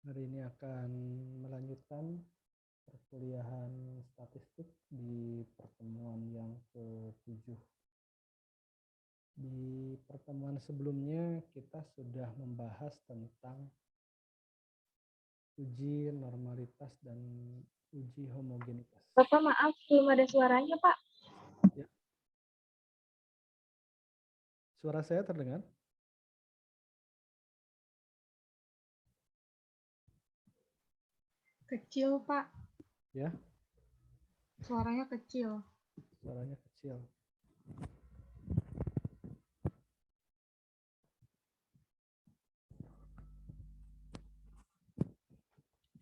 Hari ini akan melanjutkan perkuliahan statistik di pertemuan yang ke-7. Di pertemuan sebelumnya kita sudah membahas tentang uji normalitas dan uji homogenitas. Bapak maaf, belum ada suaranya Pak. Ya. Suara saya terdengar? Kecil Pak, Ya, suaranya kecil. suaranya kecil.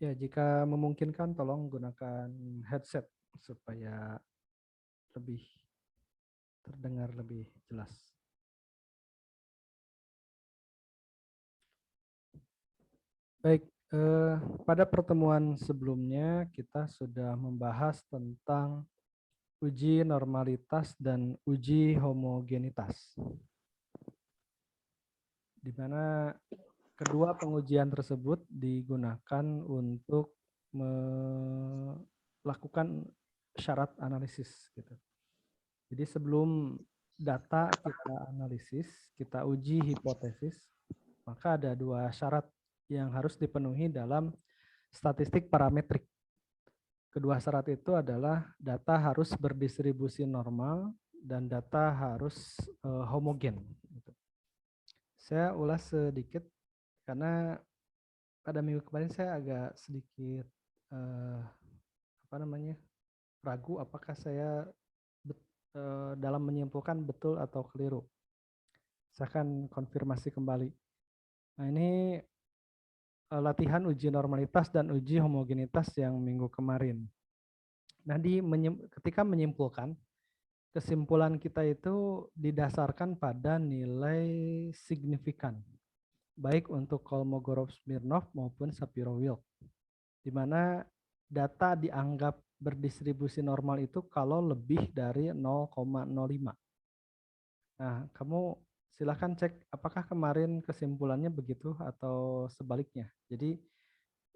Ya, jika memungkinkan tolong gunakan headset supaya lebih terdengar lebih jelas. Baik, pada pertemuan sebelumnya kita sudah membahas tentang uji normalitas dan uji homogenitas, di mana kedua pengujian tersebut digunakan untuk melakukan syarat analisis, gitu. Jadi sebelum data kita analisis, kita uji hipotesis, maka ada dua syarat yang harus dipenuhi dalam statistik parametrik. Kedua syarat itu adalah data harus berdistribusi normal dan data harus homogen. Saya ulas sedikit karena pada minggu kemarin saya agak sedikit ragu apakah saya dalam menyimpulkan betul atau keliru. Saya akan konfirmasi kembali. Nah, ini latihan uji normalitas dan uji homogenitas yang minggu kemarin. Nah, ketika menyimpulkan, kesimpulan kita itu didasarkan pada nilai signifikan, baik untuk Kolmogorov-Smirnov maupun Shapiro-Wilk, di mana data dianggap berdistribusi normal itu kalau lebih dari 0,05. Nah, kamu silahkan cek apakah kemarin kesimpulannya begitu atau sebaliknya. Jadi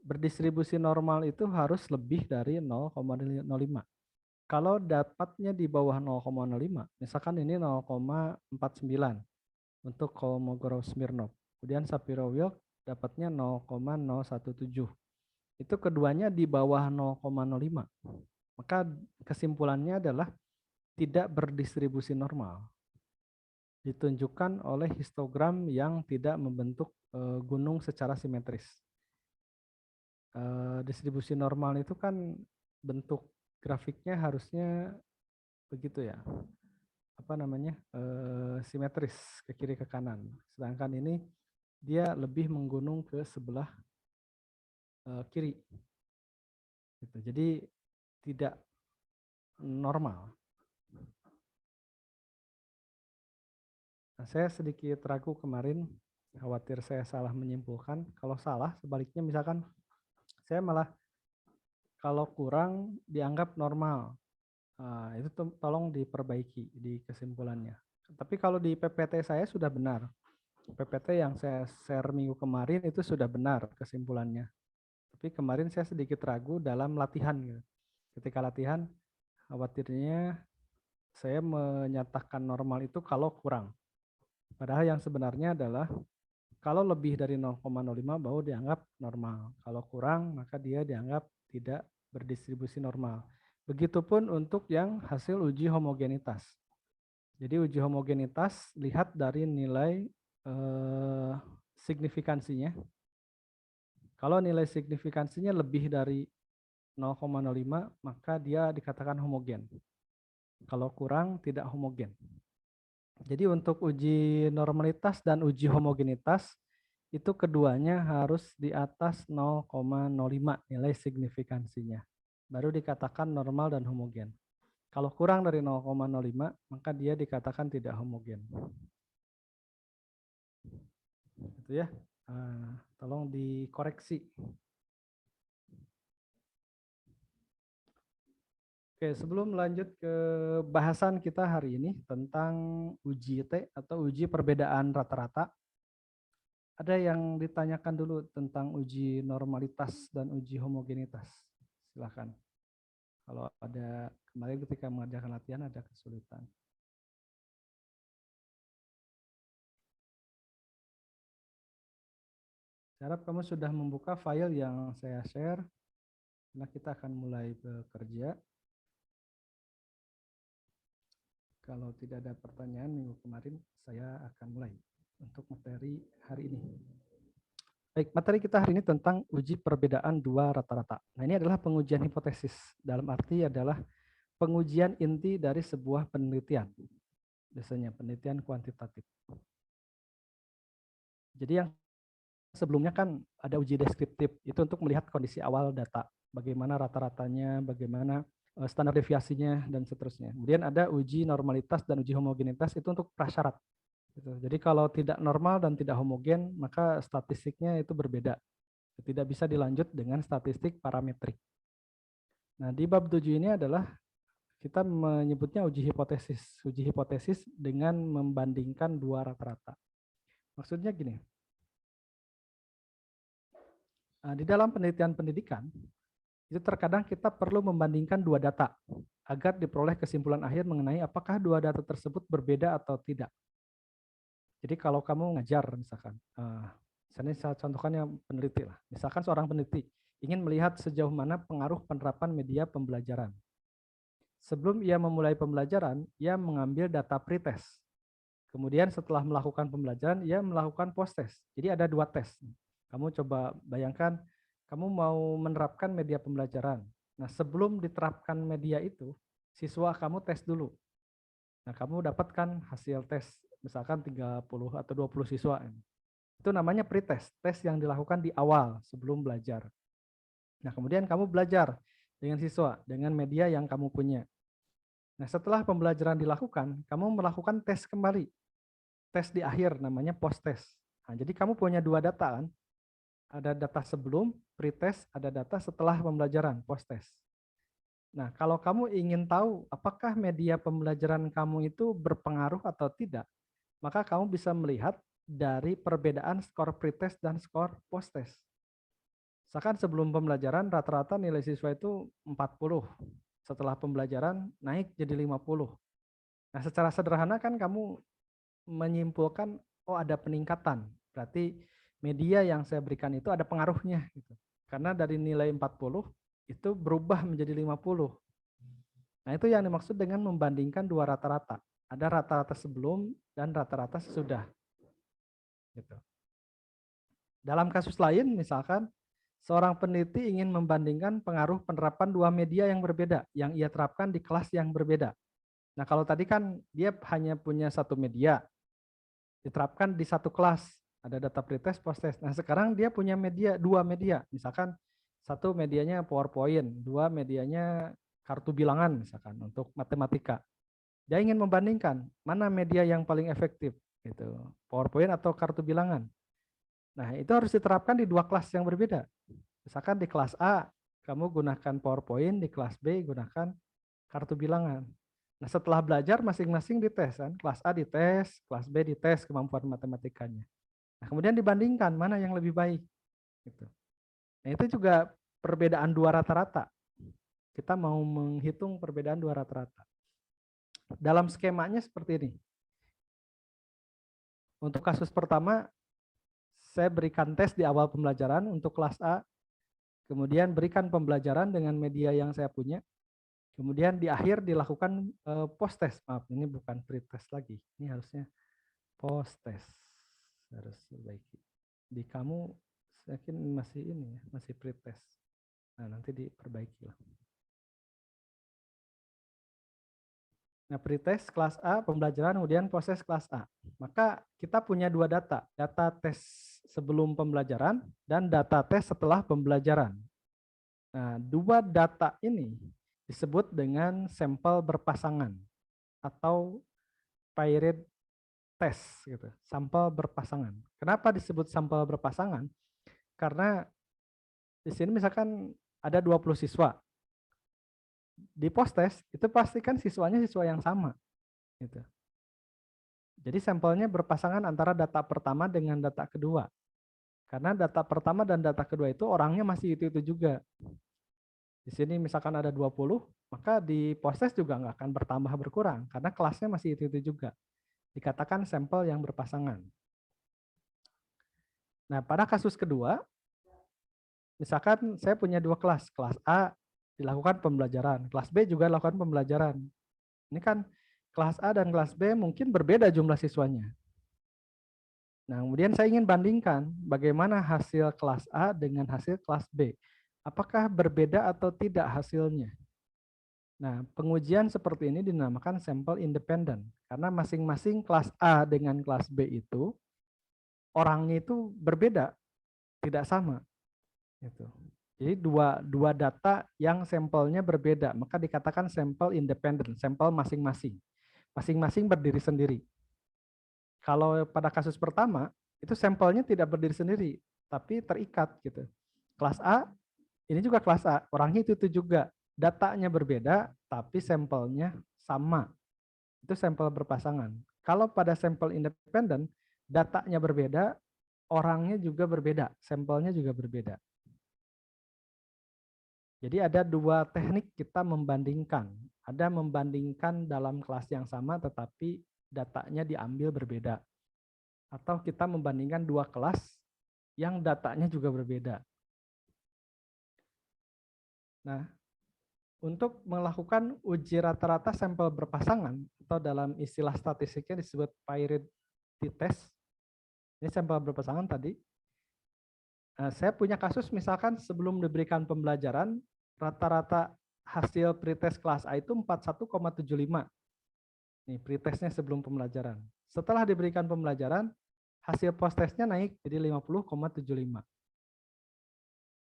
berdistribusi normal itu harus lebih dari 0,05. Kalau dapatnya di bawah 0,05, misalkan ini 0,49 untuk Kolmogorov-Smirnov. Kemudian Shapiro-Wilk dapatnya 0,017. Itu keduanya di bawah 0,05. Maka kesimpulannya adalah tidak berdistribusi normal. Ditunjukkan oleh histogram yang tidak membentuk gunung secara simetris. Distribusi normal itu kan bentuk grafiknya harusnya begitu ya, simetris ke kiri ke kanan. Sedangkan ini dia lebih menggunung ke sebelah kiri. Gitu. Jadi tidak normal. Nah, saya sedikit ragu kemarin, khawatir saya salah menyimpulkan. Kalau salah, sebaliknya misalkan saya malah kalau kurang dianggap normal. Nah, itu tolong diperbaiki di kesimpulannya. Tapi kalau di PPT saya sudah benar. PPT yang saya share minggu kemarin itu sudah benar kesimpulannya. Tapi kemarin saya sedikit ragu dalam latihan. Gitu. Ketika latihan, khawatirnya saya menyatakan normal itu kalau kurang. Padahal yang sebenarnya adalah kalau lebih dari 0,05 baru dianggap normal. Kalau kurang maka dia dianggap tidak berdistribusi normal. Begitupun untuk yang hasil uji homogenitas. Jadi uji homogenitas lihat dari nilai signifikansinya. Kalau nilai signifikansinya lebih dari 0,05 maka dia dikatakan homogen. Kalau kurang tidak homogen. Jadi untuk uji normalitas dan uji homogenitas itu keduanya harus di atas 0,05 nilai signifikansinya. Baru dikatakan normal dan homogen. Kalau kurang dari 0,05 maka dia dikatakan tidak homogen. Gitu ya. Tolong dikoreksi. Oke, sebelum lanjut ke bahasan kita hari ini tentang uji T atau uji perbedaan rata-rata, Ada yang ditanyakan dulu tentang uji normalitas dan uji homogenitas. Silahkan. Kalau ada kemarin ketika mengerjakan latihan ada kesulitan. Saya harap kamu sudah membuka file yang saya share. Nah, kita akan mulai bekerja. Kalau tidak ada pertanyaan minggu kemarin, saya akan mulai untuk materi hari ini. Baik, materi kita hari ini tentang uji perbedaan dua rata-rata. Nah, ini adalah pengujian hipotesis. Dalam arti adalah pengujian inti dari sebuah penelitian. Biasanya penelitian kuantitatif. Jadi yang sebelumnya kan ada uji deskriptif, itu untuk melihat kondisi awal data. Bagaimana rata-ratanya, bagaimana standar deviasinya, dan seterusnya. Kemudian ada uji normalitas dan uji homogenitas, itu untuk prasyarat. Jadi kalau tidak normal dan tidak homogen, maka statistiknya itu berbeda. Tidak bisa dilanjut dengan statistik parametrik. Nah, di bab 7 ini adalah kita menyebutnya uji hipotesis. Uji hipotesis dengan membandingkan dua rata-rata. Maksudnya gini, di dalam penelitian pendidikan, itu terkadang kita perlu membandingkan dua data agar diperoleh kesimpulan akhir mengenai apakah dua data tersebut berbeda atau tidak. Jadi kalau kamu ngajar misalkan, misalnya saya contohkan yang peneliti lah. Misalkan seorang peneliti ingin melihat sejauh mana pengaruh penerapan media pembelajaran. Sebelum ia memulai pembelajaran, ia mengambil data pretest. Kemudian setelah melakukan pembelajaran, ia melakukan post-test. Jadi ada dua tes. Kamu coba bayangkan, kamu mau menerapkan media pembelajaran. Nah, sebelum diterapkan media itu, siswa kamu tes dulu. Nah, kamu dapatkan hasil tes, misalkan 30 atau 20 siswa. Itu namanya pretest, tes yang dilakukan di awal sebelum belajar. Nah, kemudian kamu belajar dengan siswa, dengan media yang kamu punya. Nah, setelah pembelajaran dilakukan, kamu melakukan tes kembali. Tes di akhir, namanya post-test. Nah, jadi kamu punya dua data kan? Ada data sebelum, pretest, ada data setelah pembelajaran, post-test. Nah, kalau kamu ingin tahu apakah media pembelajaran kamu itu berpengaruh atau tidak, maka kamu bisa melihat dari perbedaan skor pretest dan skor post-test. Misalkan sebelum pembelajaran rata-rata nilai siswa itu 40. Setelah pembelajaran naik jadi 50. Nah, secara sederhana kan kamu menyimpulkan, oh ada peningkatan. Berarti media yang saya berikan itu ada pengaruhnya. Gitu. Karena dari nilai 40 itu berubah menjadi 50. Nah, itu yang dimaksud dengan membandingkan dua rata-rata. Ada rata-rata sebelum dan rata-rata sesudah. Gitu. Dalam kasus lain, misalkan seorang peneliti ingin membandingkan pengaruh penerapan dua media yang berbeda, yang ia terapkan di kelas yang berbeda. Nah, kalau tadi kan dia hanya punya satu media, diterapkan di satu kelas, ada data pretest, post-test. Nah, sekarang dia punya media, dua media, misalkan satu medianya PowerPoint, dua medianya kartu bilangan misalkan untuk matematika. Dia ingin membandingkan mana media yang paling efektif, gitu, PowerPoint atau kartu bilangan. Nah, itu harus diterapkan di dua kelas yang berbeda. Misalkan di kelas A, kamu gunakan PowerPoint, di kelas B gunakan kartu bilangan. Nah, setelah belajar masing-masing dites kan, kelas A dites, kelas B dites kemampuan matematikanya. Nah, kemudian dibandingkan mana yang lebih baik. Gitu. Nah, itu juga perbedaan dua rata-rata. Kita mau menghitung perbedaan dua rata-rata. Dalam skemanya seperti ini. Untuk kasus pertama, saya berikan tes di awal pembelajaran untuk kelas A, kemudian berikan pembelajaran dengan media yang saya punya. Kemudian di akhir dilakukan post-test. Maaf, ini bukan pre-test lagi. Ini harusnya post-test. Harus diperbaiki. Di kamu, saya yakin masih ini ya, masih pre-test. Nah, nanti diperbaiki lah. Nah, pre-test kelas A, pembelajaran, kemudian proses kelas A. Maka kita punya dua data. Data tes sebelum pembelajaran dan data tes setelah pembelajaran. Nah, dua data ini disebut dengan sampel berpasangan atau paired test gitu. Sampel berpasangan. Kenapa disebut sampel berpasangan? Karena di sini misalkan ada 20 siswa. Di post test itu pastikan siswanya siswa yang sama gitu. Jadi sampelnya berpasangan antara data pertama dengan data kedua. Karena data pertama dan data kedua itu orangnya masih itu juga. Di sini misalkan ada 20, maka di proses juga nggak akan bertambah berkurang karena kelasnya masih itu juga. Dikatakan sampel yang berpasangan. Nah, pada kasus kedua, misalkan saya punya dua kelas. Kelas A dilakukan pembelajaran, kelas B juga dilakukan pembelajaran. Ini kan kelas A dan kelas B mungkin berbeda jumlah siswanya. Nah, kemudian saya ingin bandingkan bagaimana hasil kelas A dengan hasil kelas B. Apakah berbeda atau tidak hasilnya? Nah, pengujian seperti ini dinamakan sampel independen. Karena masing-masing kelas A dengan kelas B itu, orangnya itu berbeda, tidak sama. Gitu. Jadi dua data yang sampelnya berbeda, maka dikatakan sampel independen, sampel masing-masing. Masing-masing berdiri sendiri. Kalau pada kasus pertama, itu sampelnya tidak berdiri sendiri, tapi terikat gitu. Kelas A, ini juga kelas A, orangnya itu juga. Datanya berbeda, tapi sampelnya sama. Itu sampel berpasangan. Kalau pada sampel independen, datanya berbeda, orangnya juga berbeda, sampelnya juga berbeda. Jadi ada dua teknik kita membandingkan. Ada membandingkan dalam kelas yang sama, tetapi datanya diambil berbeda. Atau kita membandingkan dua kelas yang datanya juga berbeda. Nah, untuk melakukan uji rata-rata sampel berpasangan, atau dalam istilah statistiknya disebut parity test, ini sampel berpasangan tadi, saya punya kasus misalkan sebelum diberikan pembelajaran, rata-rata hasil pretest kelas A itu 41,75. Nih, pretestnya sebelum pembelajaran. Setelah diberikan pembelajaran, hasil post-testnya naik jadi 50,75.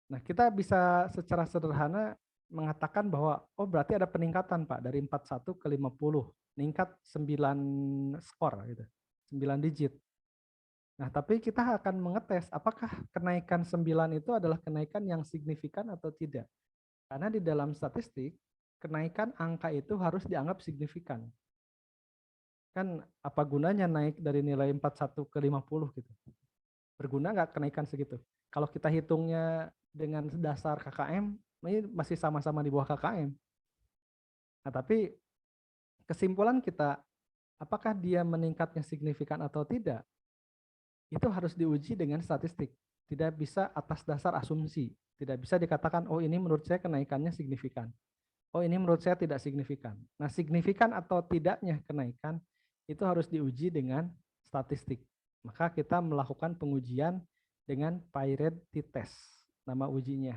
Nah, kita bisa secara sederhana mengatakan bahwa, oh berarti ada peningkatan Pak, dari 41 ke 50. Meningkat 9 skor, gitu, 9 digit. Nah, tapi kita akan mengetes apakah kenaikan 9 itu adalah kenaikan yang signifikan atau tidak. Karena di dalam statistik, kenaikan angka itu harus dianggap signifikan. Kan apa gunanya naik dari nilai 41 ke 50 gitu. Berguna nggak kenaikan segitu? Kalau kita hitungnya dengan dasar KKM, ini masih sama-sama di bawah KKM. Nah, tapi kesimpulan kita, apakah dia meningkatnya signifikan atau tidak, itu harus diuji dengan statistik. Tidak bisa atas dasar asumsi. Tidak bisa dikatakan, oh ini menurut saya kenaikannya signifikan. Oh ini menurut saya tidak signifikan. Nah, signifikan atau tidaknya kenaikan, itu harus diuji dengan statistik. Maka kita melakukan pengujian dengan parity test, nama ujinya.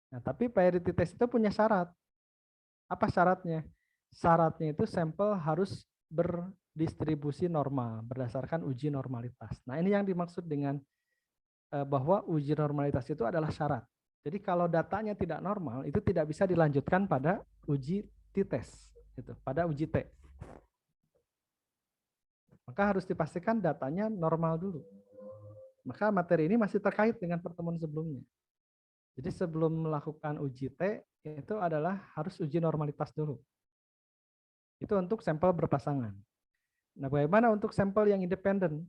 Nah, tapi parity test itu punya syarat. Apa syaratnya? Syaratnya itu sampel harus berdistribusi normal berdasarkan uji normalitas. Nah, ini yang dimaksud dengan bahwa uji normalitas itu adalah syarat. Jadi kalau datanya tidak normal, itu tidak bisa dilanjutkan pada uji t-test, gitu, pada uji T. Maka harus dipastikan datanya normal dulu. Maka materi ini masih terkait dengan pertemuan sebelumnya. Jadi sebelum melakukan uji T, itu adalah harus uji normalitas dulu. Itu untuk sampel berpasangan. Nah, bagaimana untuk sampel yang independen?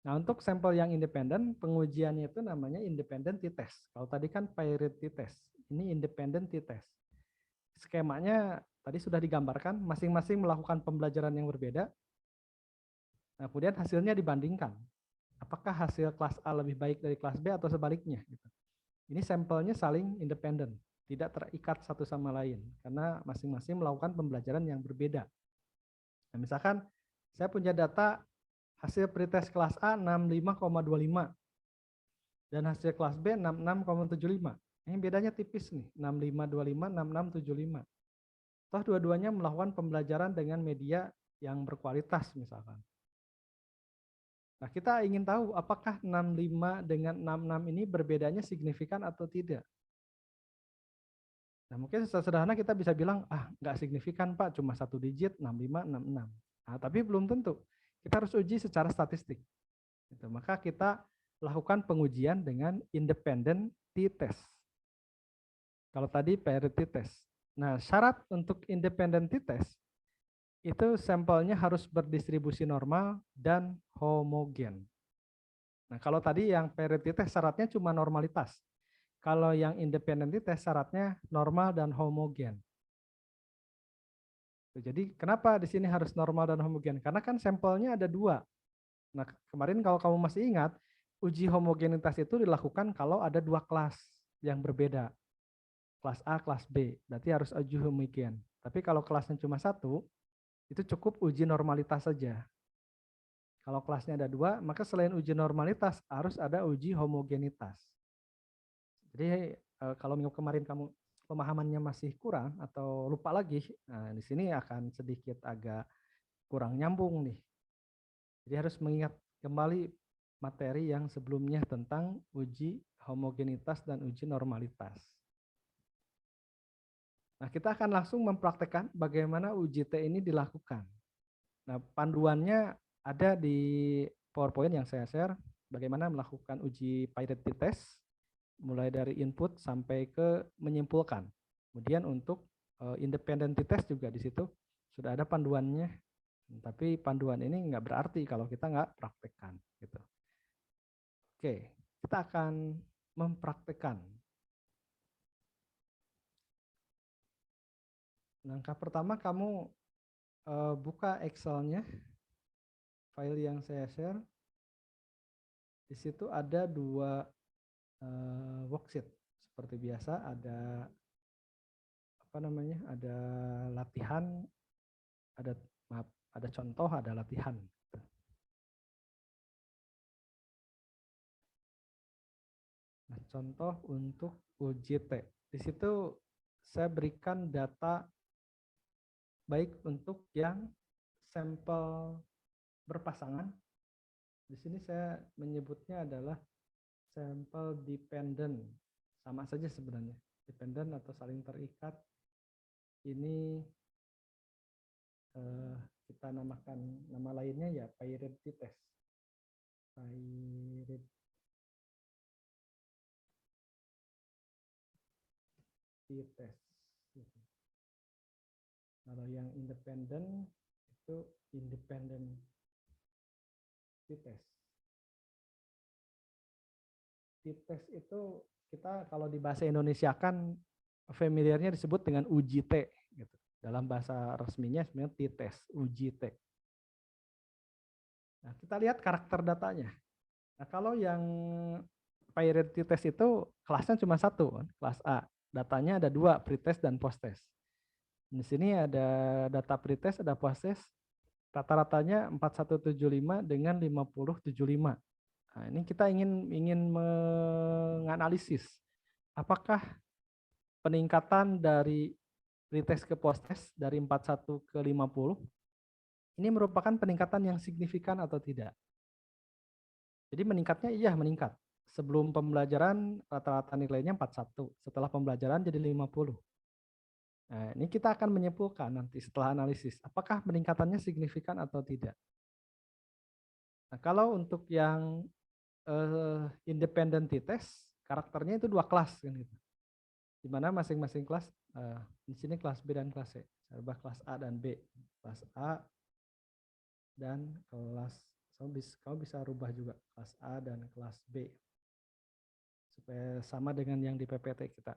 Nah, untuk sampel yang independen, pengujiannya itu namanya independent t-test. Kalau tadi kan parity test, ini independent t-test. Skemanya tadi sudah digambarkan, masing-masing melakukan pembelajaran yang berbeda. Nah, kemudian hasilnya dibandingkan. Apakah hasil kelas A lebih baik dari kelas B atau sebaliknya? Ini sampelnya saling independen, tidak terikat satu sama lain, karena masing-masing melakukan pembelajaran yang berbeda. Nah, misalkan saya punya data hasil pretest kelas A 65,25 dan hasil kelas B 66,75. Ini bedanya tipis nih, 6525, 6675. Toh dua-duanya melakukan pembelajaran dengan media yang berkualitas misalkan. Nah, kita ingin tahu apakah 65 dengan 66 ini berbedanya signifikan atau tidak. Nah, mungkin secara sederhana kita bisa bilang, nggak signifikan Pak, cuma satu digit, 65, 66. Nah, tapi belum tentu. Kita harus uji secara statistik. Gitu. Maka kita lakukan pengujian dengan independent t-test. Kalau tadi parity test. Nah, syarat untuk independent t-test itu sampelnya harus berdistribusi normal dan homogen. Nah, kalau tadi yang parity test syaratnya cuma normalitas. Kalau yang independent test syaratnya normal dan homogen. Jadi kenapa di sini harus normal dan homogen? Karena kan sampelnya ada dua. Nah, kemarin kalau kamu masih ingat, uji homogenitas itu dilakukan kalau ada dua kelas yang berbeda. Kelas A, kelas B. Berarti harus uji homogen. Tapi kalau kelasnya cuma satu, itu cukup uji normalitas saja. Kalau kelasnya ada dua, maka selain uji normalitas, harus ada uji homogenitas. Jadi kalau minggu kemarin kamu pemahamannya masih kurang atau lupa lagi, nah di sini akan sedikit agak kurang nyambung nih. Jadi harus mengingat kembali materi yang sebelumnya tentang uji homogenitas dan uji normalitas. Nah, kita akan langsung mempraktekkan bagaimana uji T ini dilakukan. Nah, panduannya ada di PowerPoint yang saya share, bagaimana melakukan uji parity test, mulai dari input sampai ke menyimpulkan. Kemudian untuk independent test juga di situ sudah ada panduannya, tapi panduan ini nggak berarti kalau kita nggak praktekkan. Gitu. Oke, kita akan mempraktekkan. Langkah pertama kamu buka Excel-nya, file yang saya share. Di situ ada dua worksheet. Seperti biasa ada apa namanya? Ada latihan, ada maaf, ada contoh, ada latihan. Nah, contoh untuk UJT. Di situ saya berikan data baik untuk yang sampel berpasangan. Di sini saya menyebutnya adalah sampel dependent. Sama saja sebenarnya. Dependent atau saling terikat. Ini kita namakan nama lainnya ya parity test. Parity test. Kalau yang independen itu independent t-test. T-test itu kita kalau di bahasa Indonesia kan familiarnya disebut dengan uji T gitu. Dalam bahasa resminya sebenarnya t-test, uji T. Nah, kita lihat karakter datanya. Nah, kalau yang parity test itu kelasnya cuma satu, kelas A. Datanya ada dua, pretest dan posttest. Di sini ada data pretest, ada posttest. Rata-ratanya 4175 dengan 5075. Nah, ini kita ingin menganalisis apakah peningkatan dari pretest ke posttest dari 41 ke 50 ini merupakan peningkatan yang signifikan atau tidak. Jadi meningkatnya iya meningkat. Sebelum pembelajaran rata-rata nilainya 41, setelah pembelajaran jadi 50. Nah, ini kita akan menyimpulkan nanti setelah analisis, apakah peningkatannya signifikan atau tidak. Nah, kalau untuk yang independent t-test, karakternya itu dua kelas kan gitu. Di mana masing-masing kelas, di sini kelas B dan kelas C. Saya ubah kelas A dan B. Kelas A dan kelas, kamu bisa rubah juga kelas A dan kelas B. Supaya sama dengan yang di PPT kita.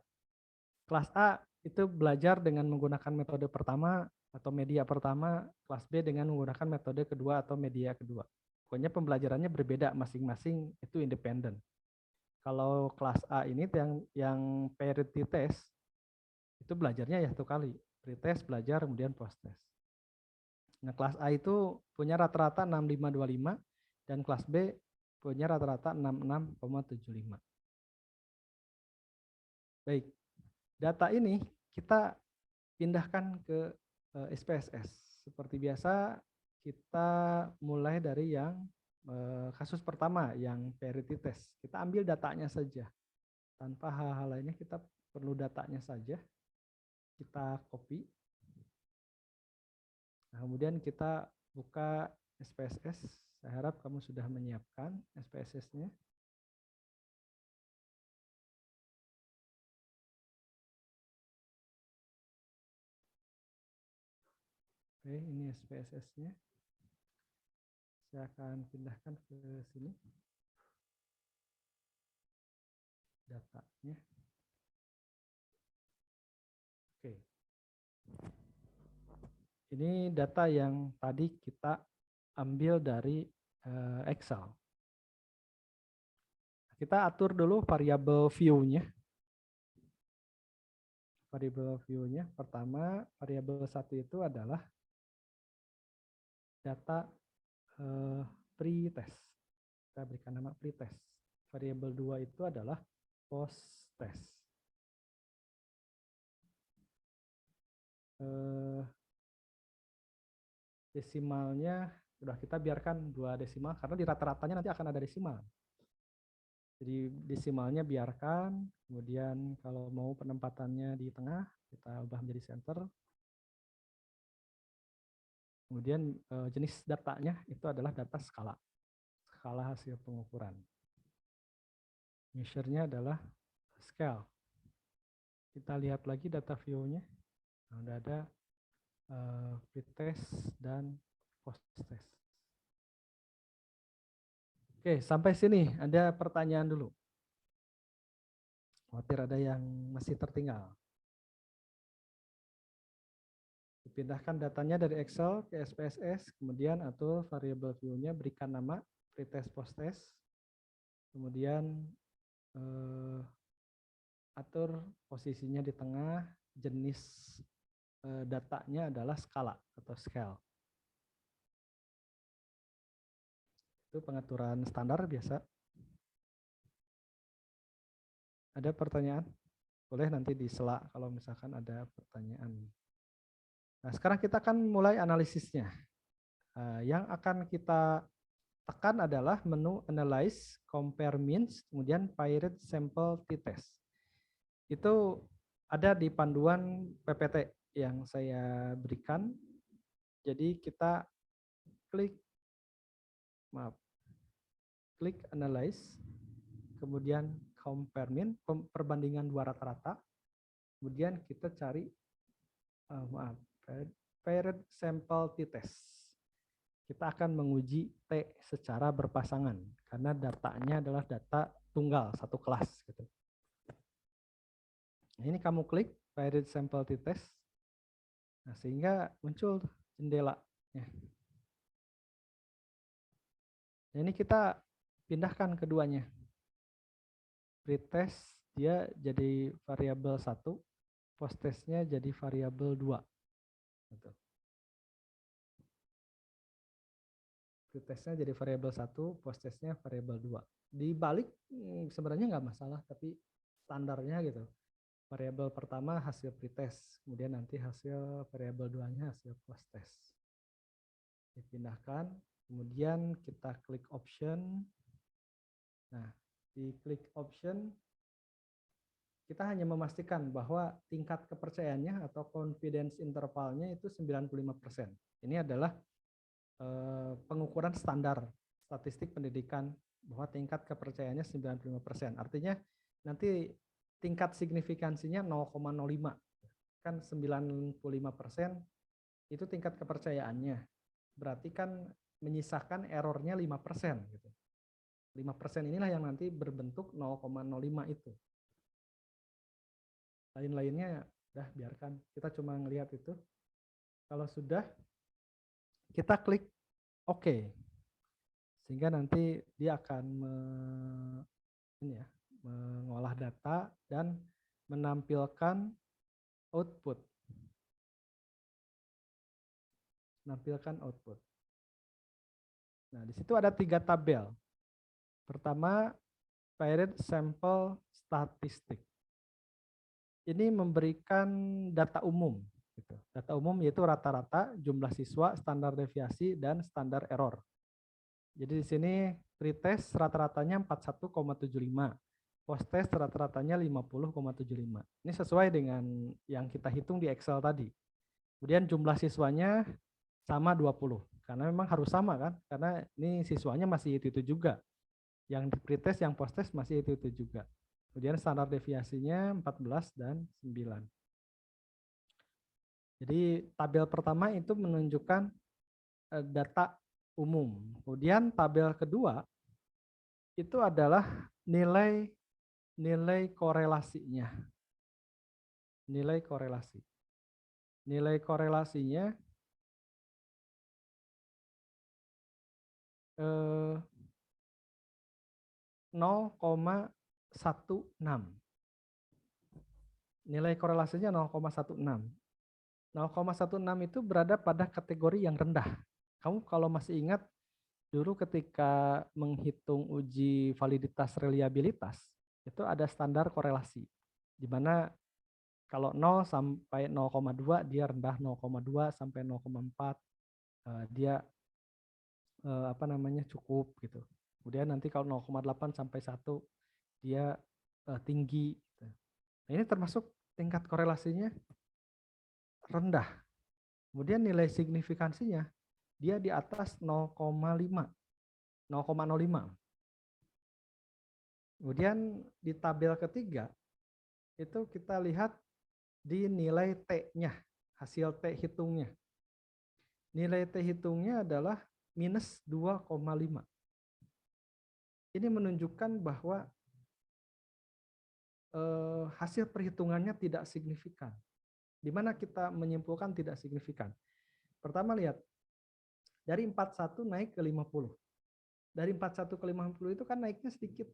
Kelas A itu belajar dengan menggunakan metode pertama atau media pertama, kelas B dengan menggunakan metode kedua atau media kedua. Pokoknya pembelajarannya berbeda masing-masing, itu independen. Kalau kelas A ini yang parity test, itu belajarnya ya satu kali. Pretest belajar, kemudian posttest. Nah, kelas A itu punya rata-rata 6525 dan kelas B punya rata-rata 66,75. Baik, data ini kita pindahkan ke SPSS. Seperti biasa, kita mulai dari yang kasus pertama, yang parity test. Kita ambil datanya saja. Tanpa hal-hal lainnya, kita perlu datanya saja. Kita copy. Nah, kemudian kita buka SPSS. Saya harap kamu sudah menyiapkan SPSS-nya. Oke, ini SPSS-nya. Saya akan pindahkan ke sini. datanya. Oke. Ini data yang tadi kita ambil dari Excel. Kita atur dulu variabel view-nya. Variabel view-nya pertama, variabel 1 itu adalah data pre-test. Kita berikan nama pre-test. Variabel 2 itu adalah post-test. Desimalnya sudah kita biarkan 2 desimal karena di rata-ratanya nanti akan ada desimal. Jadi desimalnya biarkan, kemudian kalau mau penempatannya di tengah, kita ubah menjadi center. Kemudian jenis datanya itu adalah data skala. Skala hasil pengukuran. Measure-nya adalah scale. Kita lihat lagi data view-nya. Nah, udah ada pre-test dan post-test. Oke, sampai sini ada pertanyaan dulu. Khawatir ada yang masih tertinggal. Dipindahkan datanya dari Excel ke SPSS, kemudian atur variabel view-nya, berikan nama pre-test post-test, kemudian atur posisinya di tengah, jenis datanya adalah skala atau scale. Itu pengaturan standar biasa. Ada pertanyaan? Boleh nanti di sela kalau misalkan ada pertanyaan. Nah, sekarang kita akan mulai analisisnya. Yang akan kita tekan adalah menu Analyze, Compare Means, kemudian Paired Sample T-Test. Itu ada di panduan PPT yang saya berikan. Jadi kita klik Analyze, kemudian Compare Mean, perbandingan 2 rata-rata. Kemudian kita cari Paired Sample T-Test. Kita akan menguji T secara berpasangan karena datanya adalah data tunggal satu kelas gitu. Nah, ini kamu klik Paired Sample T-Test. Nah, sehingga muncul jendelanya. Nah, ini kita pindahkan keduanya. Pretest dia jadi variabel 1, post-testnya jadi variabel 2. Gitu. Pretestnya jadi variabel 1, post-testnya variabel 2. Dibalik sebenarnya nggak masalah, tapi standarnya gitu. Variabel pertama hasil pretest, kemudian nanti hasil variabel 2-nya hasil post-test. Dipindahkan, kemudian kita klik option. Nah, di klik option, kita hanya memastikan bahwa tingkat kepercayaannya atau confidence intervalnya itu 95%. Ini adalah pengukuran standar statistik pendidikan bahwa tingkat kepercayaannya 95%. Artinya nanti tingkat signifikansinya 0,05. Kan 95% itu tingkat kepercayaannya. Berarti kan menyisakan errornya 5%. Gitu. 5% inilah yang nanti berbentuk 0,05 itu. Lain-lainnya udah biarkan. Kita cuma ngelihat itu. Kalau sudah, kita klik OK. Sehingga nanti dia akan mengolah data dan menampilkan output. Nah, di situ ada 3 tabel. Pertama, Paired Sample Statistik. Ini memberikan data umum. Gitu. Data umum yaitu rata-rata, jumlah siswa, standar deviasi, dan standar error. Jadi di sini pretest rata-ratanya 41,75. Post-test rata-ratanya 50,75. Ini sesuai dengan yang kita hitung di Excel tadi. Kemudian jumlah siswanya sama 20. Karena memang harus sama kan, karena ini siswanya masih itu juga. Yang di pretest, yang post-test masih itu juga. Kemudian standar deviasinya 14 dan 9. Jadi tabel pertama itu menunjukkan data umum. Kemudian tabel kedua itu adalah nilai nilai korelasinya. Nilai korelasi. Nilai korelasinya 0,16. Nilai korelasinya 0,16. 0,16 itu berada pada kategori yang rendah. Kamu kalau masih ingat dulu ketika menghitung uji validitas reliabilitas, itu ada standar korelasi. Di mana kalau 0 sampai 0,2 dia rendah, 0,2 sampai 0,4 dia cukup gitu. Kemudian nanti kalau 0,8 sampai 1 dia tinggi gitu. Nah, ini termasuk tingkat korelasinya rendah. Kemudian nilai signifikansinya dia di atas 0,05. 0,05. Kemudian di tabel ketiga itu kita lihat di nilai T-nya, hasil T hitungnya. Nilai T hitungnya adalah minus 2,5. Ini menunjukkan bahwa hasil perhitungannya tidak signifikan. Di mana kita menyimpulkan tidak signifikan? Pertama lihat, dari 41 naik ke 50. Dari 41 ke 50 itu kan naiknya sedikit.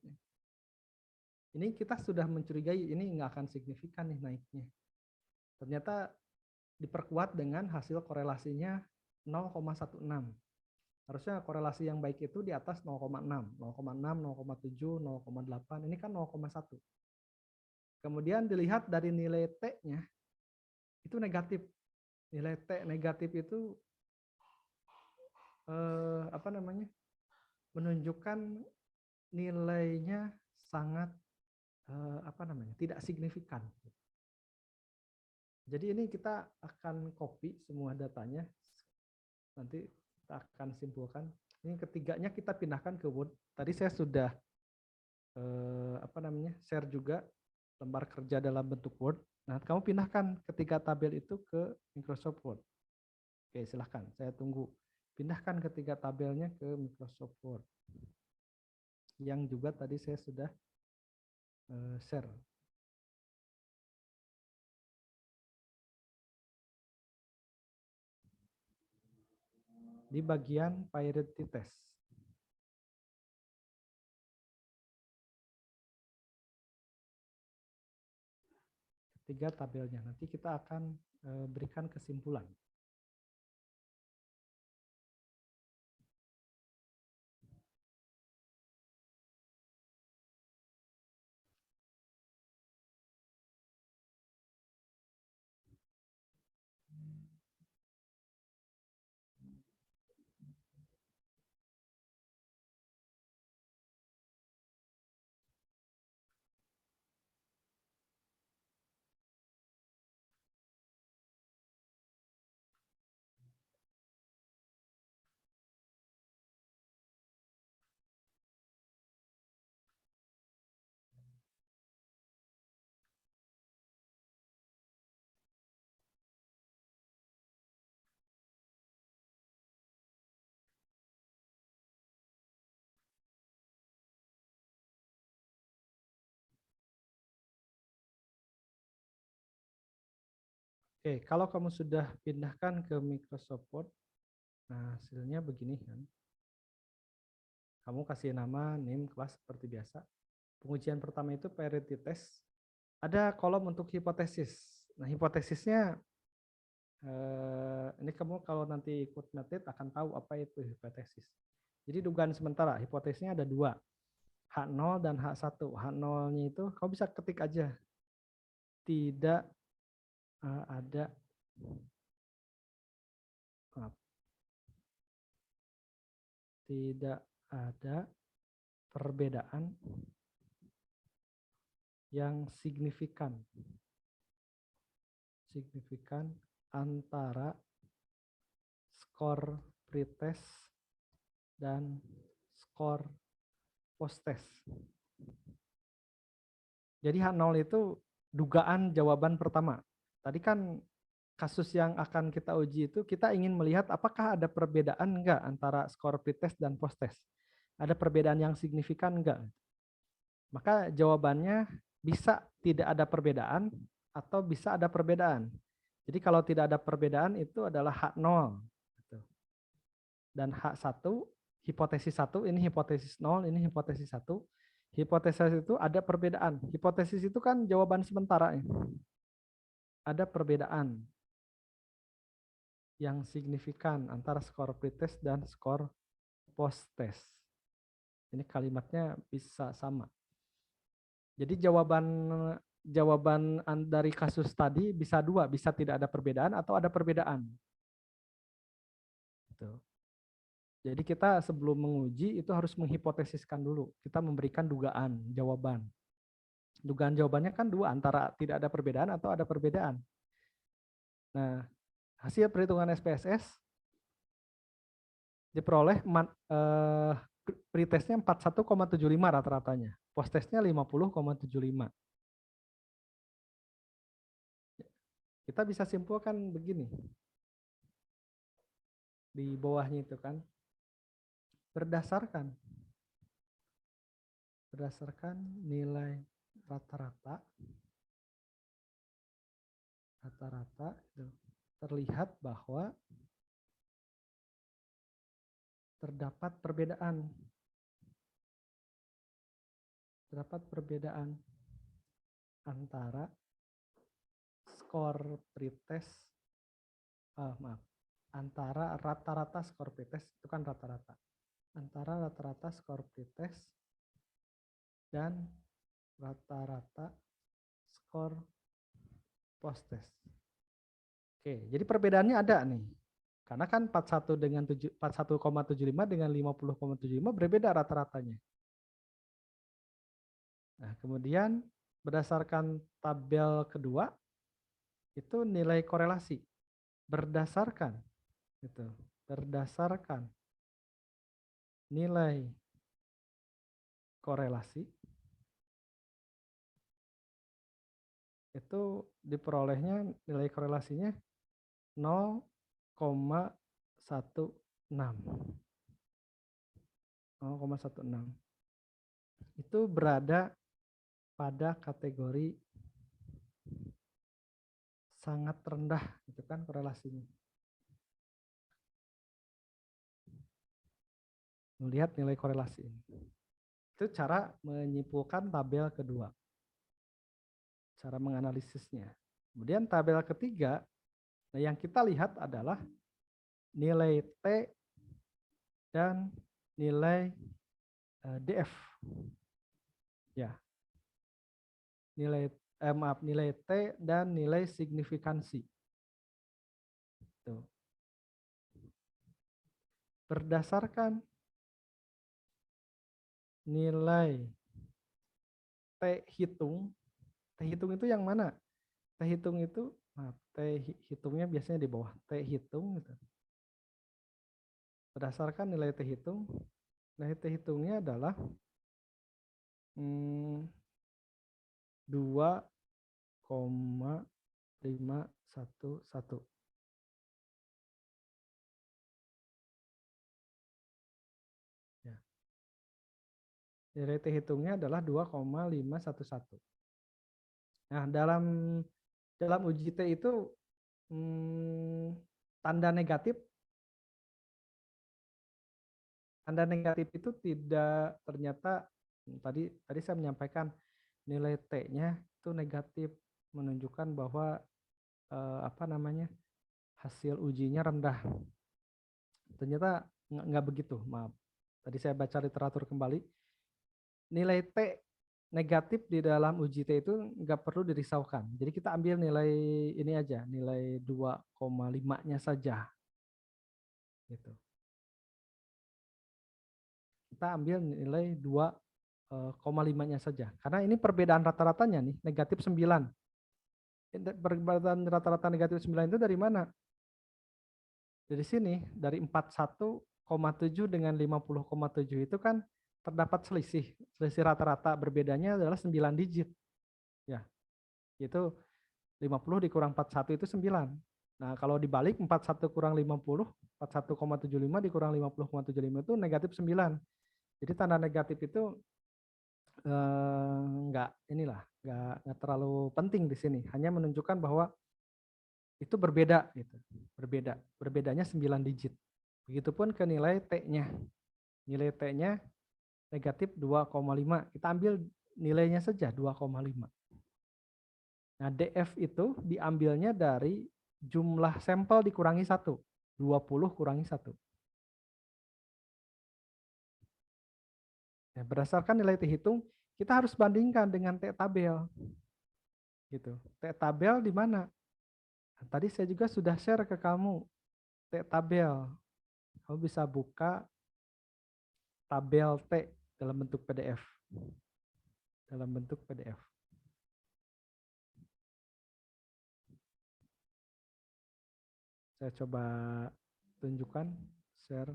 Ini kita sudah mencurigai ini nggak akan signifikan nih naiknya. Ternyata diperkuat dengan hasil korelasinya 0,16. Harusnya korelasi yang baik itu di atas 0,6, 0,6, 0,7, 0,8. Ini kan 0,1. Kemudian dilihat dari nilai T-nya, itu negatif. Nilai T negatif itu menunjukkan nilainya sangat tidak signifikan. Jadi ini kita akan copy semua datanya, nanti kita akan simpulkan. Ini ketiganya kita pindahkan ke Word. Tadi saya sudah share juga lembar kerja dalam bentuk Word. Nah, kamu pindahkan ketiga tabel itu ke Microsoft Word. Oke, silahkan. Saya tunggu. Pindahkan ketiga tabelnya ke Microsoft Word. Yang juga tadi saya sudah share. Di bagian priority test. Ketiga tabelnya. Nanti kita akan berikan kesimpulan. Oke, kalau kamu sudah pindahkan ke Microsoft Word, nah hasilnya begini kan. Kamu kasih nama, name, kelas seperti biasa. Pengujian pertama itu priority test. Ada kolom untuk hipotesis. Nah, hipotesisnya ini kamu kalau nanti ikut metit akan tahu apa itu hipotesis. Jadi dugaan sementara, hipotesisnya ada dua. H0 dan H1. H0-nya itu kamu bisa ketik aja. Tidak ada tidak ada perbedaan yang signifikan antara skor pretest dan skor posttest. Jadi H0 itu dugaan jawaban pertama. Tadi kan kasus yang akan kita uji itu kita ingin melihat apakah ada perbedaan enggak antara skor pretest dan posttest. Ada perbedaan yang signifikan enggak? Maka jawabannya bisa tidak ada perbedaan atau bisa ada perbedaan. Jadi kalau tidak ada perbedaan itu adalah H0. Dan H1, hipotesis 1, ini hipotesis 0, ini hipotesis 1. Hipotesis itu ada perbedaan. Hipotesis itu kan jawaban sementara. Ada perbedaan yang signifikan antara skor pretest dan skor post-test. Ini kalimatnya bisa sama. Jadi jawaban dari kasus tadi bisa dua, bisa tidak ada perbedaan atau ada perbedaan. Gitu. Jadi kita sebelum menguji itu harus menghipotesiskan dulu. Kita memberikan dugaan jawaban. Dugaan jawabannya kan dua, antara tidak ada perbedaan atau ada perbedaan. Nah, hasil perhitungan SPSS diperoleh pretestnya 41,75 rata-ratanya. Post-testnya 50,75. Kita bisa simpulkan begini. Di bawahnya itu kan. Berdasarkan nilai rata-rata terlihat bahwa terdapat perbedaan antara skor pretest antara rata-rata skor pretest, itu kan rata-rata, antara rata-rata skor pretest dan rata-rata skor post-test. Oke, jadi perbedaannya ada nih. Karena kan 41 dengan 41,75 dengan 50,75 berbeda rata-ratanya. Nah, kemudian berdasarkan tabel kedua itu nilai korelasi. Berdasarkan nilai korelasi itu diperolehnya nilai korelasinya 0,16. Itu berada pada kategori sangat rendah, itu kan korelasinya. Melihat nilai korelasi ini. Itu cara menyimpulkan tabel kedua. Cara menganalisisnya. Kemudian tabel ketiga, nah yang kita lihat adalah nilai T dan nilai DF. Ya. Nilai T dan nilai signifikansi. Tuh. Berdasarkan nilai T hitung itu yang mana? T hitung itu, T hitungnya biasanya di bawah. T hitung gitu. Berdasarkan nilai T hitung, nilai T hitungnya adalah 2,511. Ya. Nilai T hitungnya adalah 2,511. Nah, dalam uji T itu tanda negatif itu tidak, ternyata tadi saya menyampaikan nilai T-nya itu negatif, menunjukkan bahwa hasil ujinya rendah. Ternyata nggak begitu, maaf. Tadi saya baca literatur kembali, nilai T negatif di dalam uji T itu nggak perlu dirisaukan. Jadi kita ambil nilai ini aja, nilai 2,5-nya saja. Gitu. Kita ambil nilai 2,5-nya saja. Karena ini perbedaan rata-ratanya nih, negatif 9. Perbedaan rata-rata negatif 9 itu dari mana? Dari sini, dari 41,7 dengan 50,7 itu kan terdapat selisih rata-rata, berbedanya adalah 9 digit. Ya. Itu 50 dikurang 41 itu 9. Nah, kalau dibalik 41 kurang 50, 41,75 dikurang 50,75 itu negatif 9. Jadi tanda negatif itu nggak terlalu penting di sini. Hanya menunjukkan bahwa itu berbeda gitu. Berbedanya 9 digit. Begitupun ke nilai T-nya. Nilai T-nya negatif 2,5. Kita ambil nilainya saja 2,5. Nah, DF itu diambilnya dari jumlah sampel dikurangi 1. 20 kurangi 1. Nah, berdasarkan nilai T hitung, kita harus bandingkan dengan T tabel. Gitu. T tabel di mana? Nah, tadi saya juga sudah share ke kamu T tabel. Kamu bisa buka tabel T dalam bentuk PDF. Dalam bentuk PDF. Saya coba tunjukkan, share.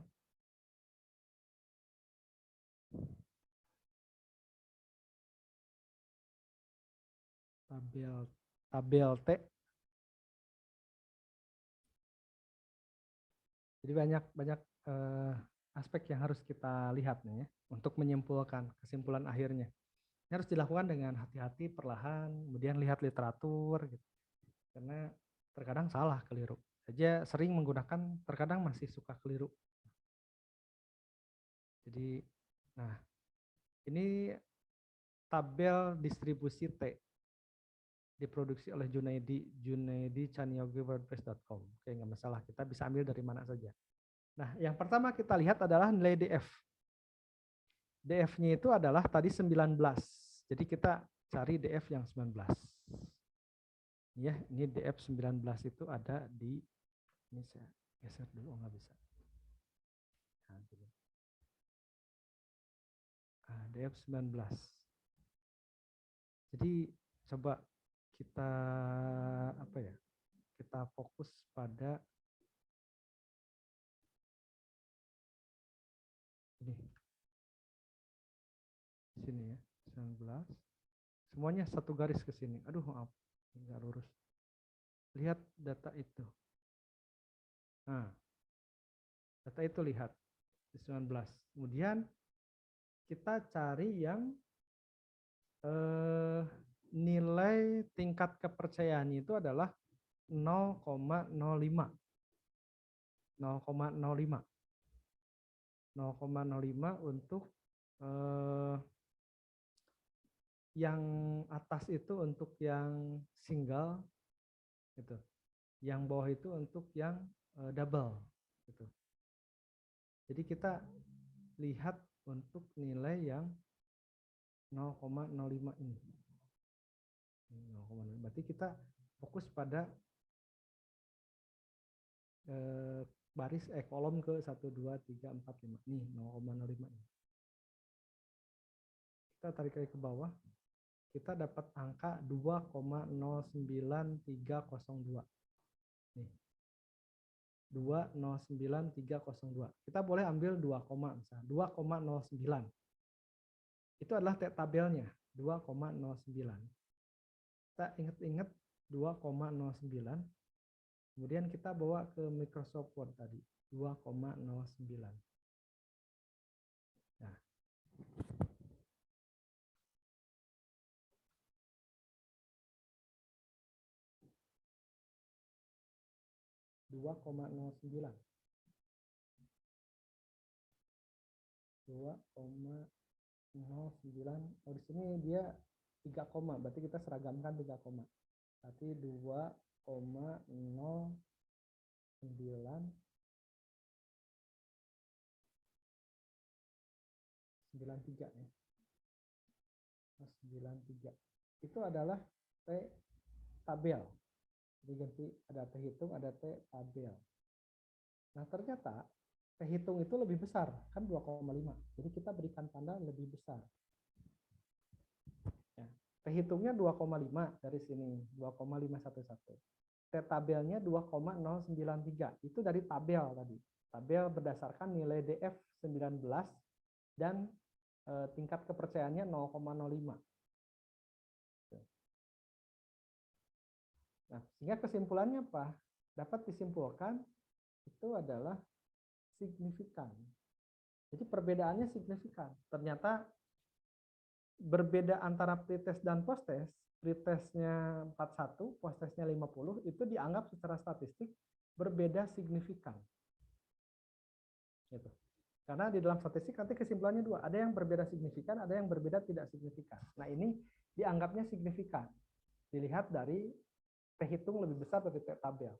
Tabel T. Jadi banyak aspek yang harus kita lihat nih ya, untuk menyimpulkan kesimpulan akhirnya. Ini harus dilakukan dengan hati-hati, perlahan, kemudian lihat literatur, gitu. Karena terkadang salah, keliru. Saja sering menggunakan, terkadang masih suka keliru. Jadi, nah ini tabel distribusi T diproduksi oleh Junaidi Chanyogi WordPress.com. Oke, nggak masalah, kita bisa ambil dari mana saja. Nah, yang pertama kita lihat adalah nilai DF. DF-nya itu adalah tadi 19. Jadi kita cari DF yang 19. Ya, ini DF 19 itu ada di, ini saya geser dulu, nggak bisa. Nah, DF 19. Jadi coba kita apa ya? Kita fokus pada ini. Sini ya, 19. Semuanya satu garis ke sini. Aduh, maaf. Nggak lurus. Lihat data itu. Nah, data itu lihat di 19. Kemudian kita cari yang nilai tingkat kepercayaannya itu adalah 0,05. 0,05. 0,05 untuk yang atas itu untuk yang single gitu. Yang bawah itu untuk yang double gitu. Jadi kita lihat untuk nilai yang 0,05 ini. 0,05. Berarti kita fokus pada baris kolom ke 1 2 3 4 5. Nih 0,05 ini. Kita tarik lagi ke bawah. Kita dapat angka 2,09302. Nih. 2,09302. Kita boleh ambil 2, misalnya 2,09. Itu adalah tabelnya, 2,09. Kita ingat-ingat 2,09. Kemudian kita bawa ke Microsoft Word tadi, 2,09. Nah. Dua koma nol sembilan. 2,09. Oh, di sini dia 3 koma, berarti kita seragamkan 3 koma. Berarti 2,0993 ya. 93. Itu adalah T tabel. Jadi ganti ada T hitung, ada T tabel. Nah, ternyata T hitung itu lebih besar, kan 2,5. Jadi kita berikan tanda lebih besar. Ya. T hitungnya 2,5 dari sini, 2,511. T tabelnya 2,093. Itu dari tabel tadi. Tabel berdasarkan nilai DF 19 dan tingkat kepercayaannya 0,05. Nah, sehingga kesimpulannya apa? Dapat disimpulkan itu adalah signifikan. Jadi perbedaannya signifikan. Ternyata berbeda antara pretest dan posttest. Pretestnya 41, posttestnya 50, itu dianggap secara statistik berbeda signifikan. Gitu. Karena di dalam statistik nanti kesimpulannya dua, ada yang berbeda signifikan, ada yang berbeda tidak signifikan. Nah ini dianggapnya signifikan, dilihat dari T hitung lebih besar dari T tabel.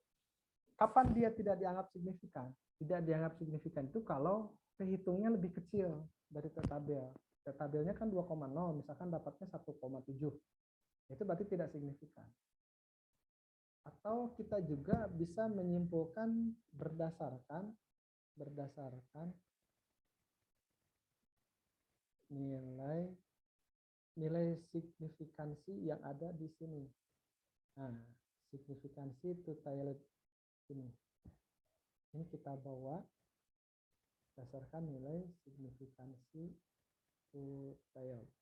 Kapan dia tidak dianggap signifikan? Tidak dianggap signifikan itu kalau T hitungnya lebih kecil dari T tabel. T tabelnya kan 2,0, misalkan dapatnya 1,7. Itu berarti tidak signifikan. Atau kita juga bisa menyimpulkan berdasarkan nilai signifikansi yang ada di sini. Nah, signifikansi two-tailed ini. Ini kita bawa berdasarkan nilai signifikansi two-tailed.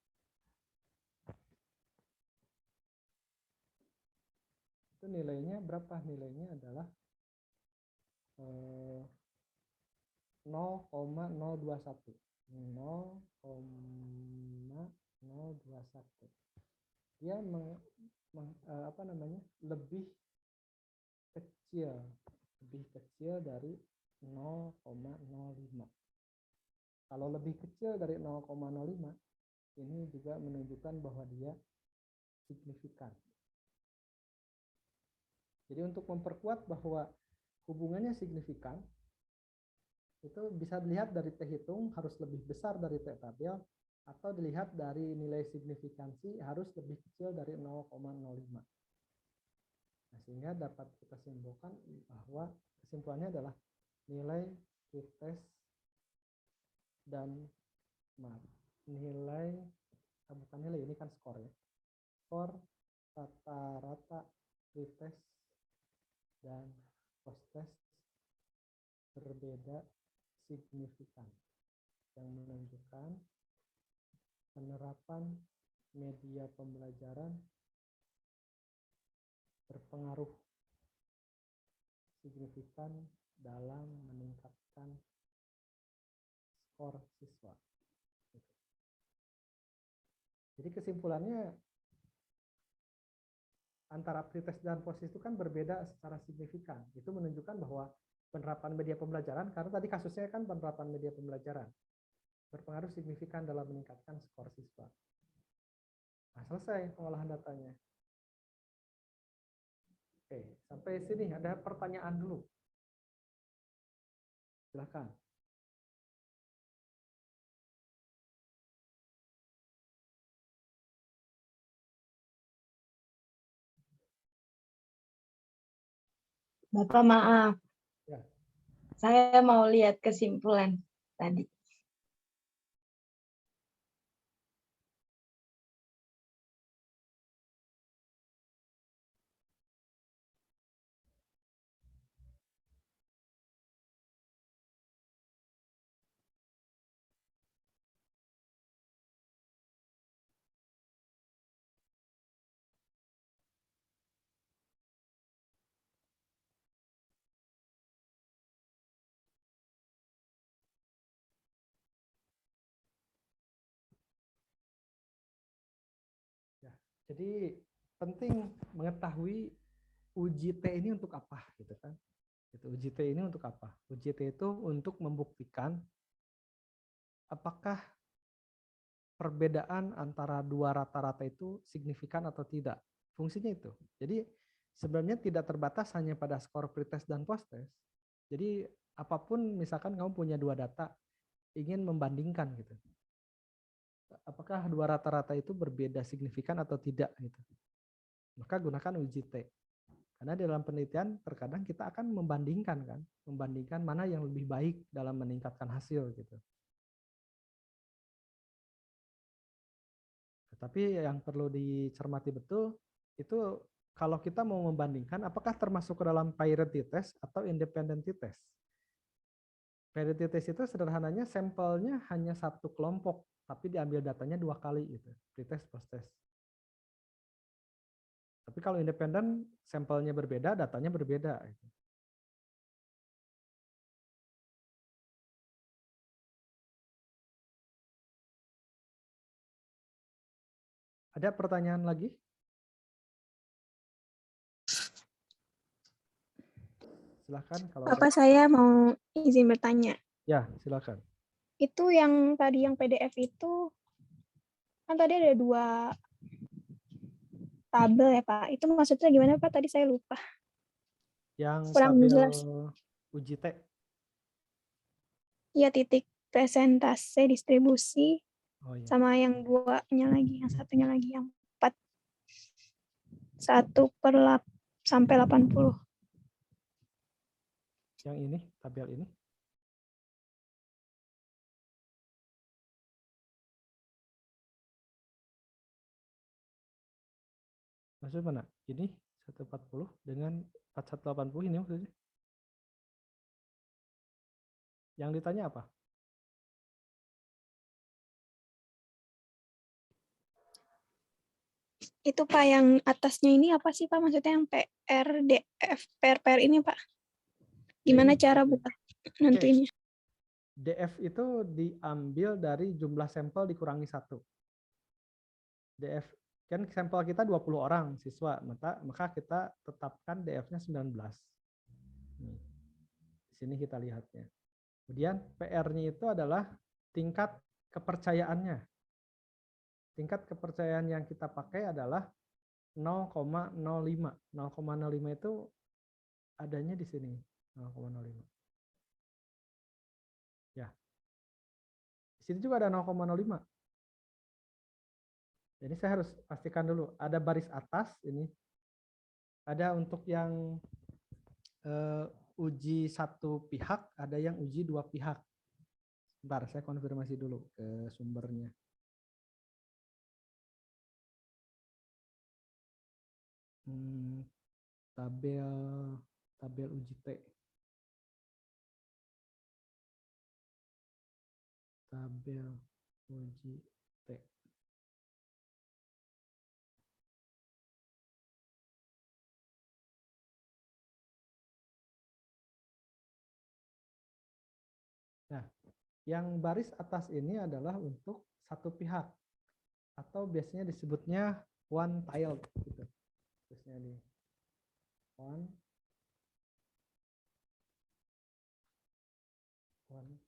Itu nilainya berapa? Nilainya adalah 0,021. 0,021. Dia lebih kecil dari 0,05. Kalau lebih kecil dari 0,05, ini juga menunjukkan bahwa dia signifikan. Jadi untuk memperkuat bahwa hubungannya signifikan, itu bisa dilihat dari T hitung harus lebih besar dari T tabel, atau dilihat dari nilai signifikansi harus lebih kecil dari 0,05. Nah, sehingga dapat kita simpulkan bahwa kesimpulannya adalah nilai pretest dan bukan nilai, ini kan skor ya. Skor rata-rata pretest dan posttest berbeda signifikan, yang menunjukkan penerapan media pembelajaran berpengaruh signifikan dalam meningkatkan skor siswa. Jadi kesimpulannya antara pretest dan posttest itu kan berbeda secara signifikan. Itu menunjukkan bahwa penerapan media pembelajaran, karena tadi kasusnya kan penerapan media pembelajaran, berpengaruh signifikan dalam meningkatkan skor siswa. Nah, selesai pengolahan datanya. Oke, sampai sini ada pertanyaan dulu. Silakan. Bapak maaf, Ya. saya mau lihat kesimpulan tadi. Ya. Jadi penting mengetahui uji T ini untuk apa, gitu kan? Gitu, uji T ini untuk apa? Uji T itu untuk membuktikan apakah perbedaan antara dua rata-rata itu signifikan atau tidak. Fungsinya itu. Jadi sebenarnya tidak terbatas hanya pada skor pretest dan posttest. Jadi apapun, misalkan kamu punya dua data, ingin membandingkan gitu. Apakah dua rata-rata itu berbeda signifikan atau tidak gitu. Maka gunakan uji T. Karena di dalam penelitian terkadang kita akan membandingkan kan, membandingkan mana yang lebih baik dalam meningkatkan hasil gitu. Tapi yang perlu dicermati betul itu kalau kita mau membandingkan apakah termasuk ke dalam parity test atau independent test. Parity test itu sederhananya sampelnya hanya satu kelompok, tapi diambil datanya dua kali gitu, pretest posttest. Tapi kalau independen sampelnya berbeda, datanya berbeda. Gitu. Ada pertanyaan lagi? Silakan kalau ada. Bapak, saya mau izin bertanya. Ya, silakan. Itu yang tadi yang PDF itu, kan tadi ada 2 tabel ya Pak. Itu maksudnya gimana Pak? Tadi saya lupa. Yang Kurang tabel jelas. uji T. Iya, titik presentase distribusi. Oh iya. Sama yang 2-nya lagi, yang satunya lagi yang 4. 1/8 sampai 80. Yang ini, tabel ini. Maksudnya mana? Ini 140 dengan 4180 ini maksudnya. Yang ditanya apa? Itu Pak yang atasnya ini apa sih Pak? Maksudnya yang PR, DF, PR ini Pak. Gimana cara buka nentuinnya? DF itu diambil dari jumlah sampel dikurangi 1. DF kan sampel kita 20 orang siswa, maka kita tetapkan DF-nya 19. Nih, di sini kita lihatnya. Kemudian PR-nya itu adalah tingkat kepercayaannya. Tingkat kepercayaan yang kita pakai adalah 0,05. 0,05 itu adanya di sini. 0,05. Ya. Di sini juga ada 0,05. Jadi saya harus pastikan dulu. Ada baris atas ini. Ada untuk yang uji satu pihak, ada yang uji 2 pihak. Bentar, saya konfirmasi dulu ke sumbernya. Tabel uji T. Tabel uji T. Nah, yang baris atas ini adalah untuk satu pihak atau biasanya disebutnya one tile gitu. Terusnya di one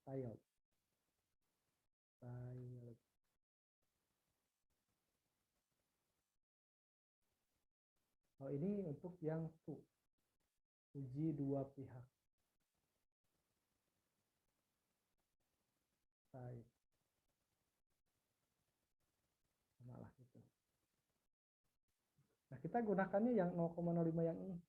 tile. Oh, ini untuk yang uji 2 pihak. Malah gitu. Nah, kita gunakannya yang 0,05 yang ini.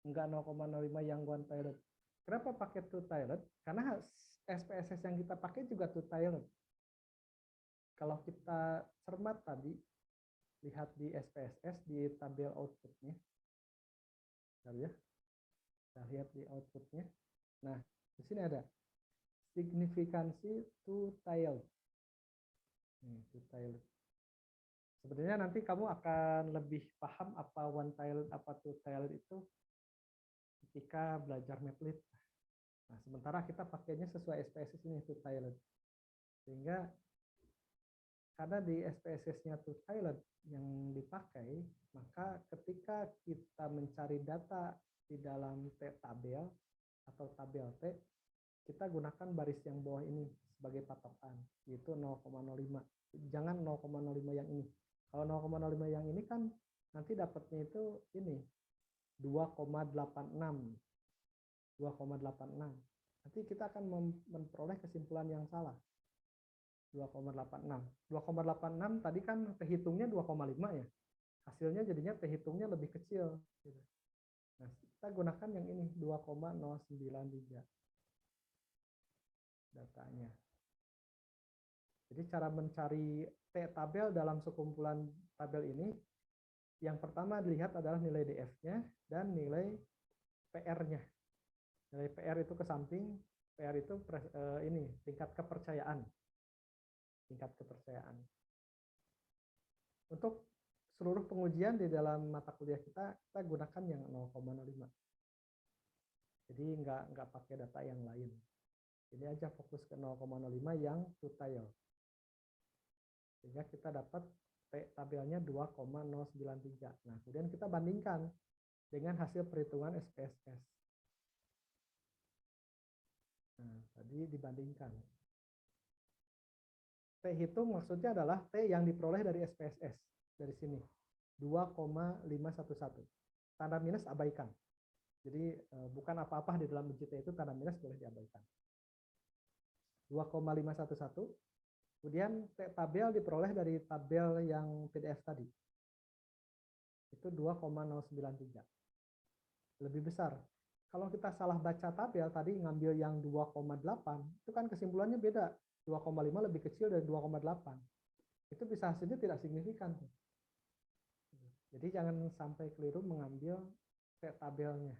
Enggak 0,05 yang one tiled. Kenapa pakai two tiled? Karena SPSS yang kita pakai juga two tiled. Kalau kita cermat tadi, lihat di SPSS di tabel outputnya. Ya. Kita lihat di outputnya. Nah, di sini ada signifikansi two tiled. Two tiled. Sebenarnya nanti kamu akan lebih paham apa one tiled, apa two tiled itu ketika belajar Matplotlib. Nah, sementara kita pakainya sesuai SPSS ini two tiled. Sehingga karena di SPSS-nya two tiled yang dipakai, maka ketika kita mencari data di dalam tabel atau tabel T, kita gunakan baris yang bawah ini sebagai patokan, yaitu 0,05. Jangan 0,05 yang ini. Kalau 0,05 yang ini kan nanti dapatnya itu ini 2,86. 2,86. Nanti kita akan memperoleh kesimpulan yang salah. 2,86. 2,86 tadi kan T-hitungnya 2,5 ya. Hasilnya jadinya T-hitungnya lebih kecil. Nah, kita gunakan yang ini 2,093 datanya. Jadi cara mencari T-tabel dalam sekumpulan tabel ini, yang pertama dilihat adalah nilai DF-nya dan nilai PR-nya. Nilai PR itu ke samping, PR itu ini tingkat kepercayaan. Tingkat kepercayaan. Untuk seluruh pengujian di dalam mata kuliah kita gunakan yang 0,05. Jadi nggak pakai data yang lain. Ini aja fokus ke 0,05 yang two tile. Sehingga kita dapat tabelnya 2,093. Nah, kemudian kita bandingkan dengan hasil perhitungan SPSS. Nah, tadi dibandingkan. T hitung maksudnya adalah T yang diperoleh dari SPSS. Dari sini. 2,511. Tanda minus abaikan. Jadi bukan apa-apa di dalam uji T itu, tanda minus boleh diabaikan. 2,511. Kemudian T tabel diperoleh dari tabel yang PDF tadi. Itu 2,093. Lebih besar. Kalau kita salah baca tabel tadi ngambil yang 2,8, itu kan kesimpulannya beda. 2,5 lebih kecil dari 2,8. Itu bisa hasilnya tidak signifikan. Jadi jangan sampai keliru mengambil T tabelnya.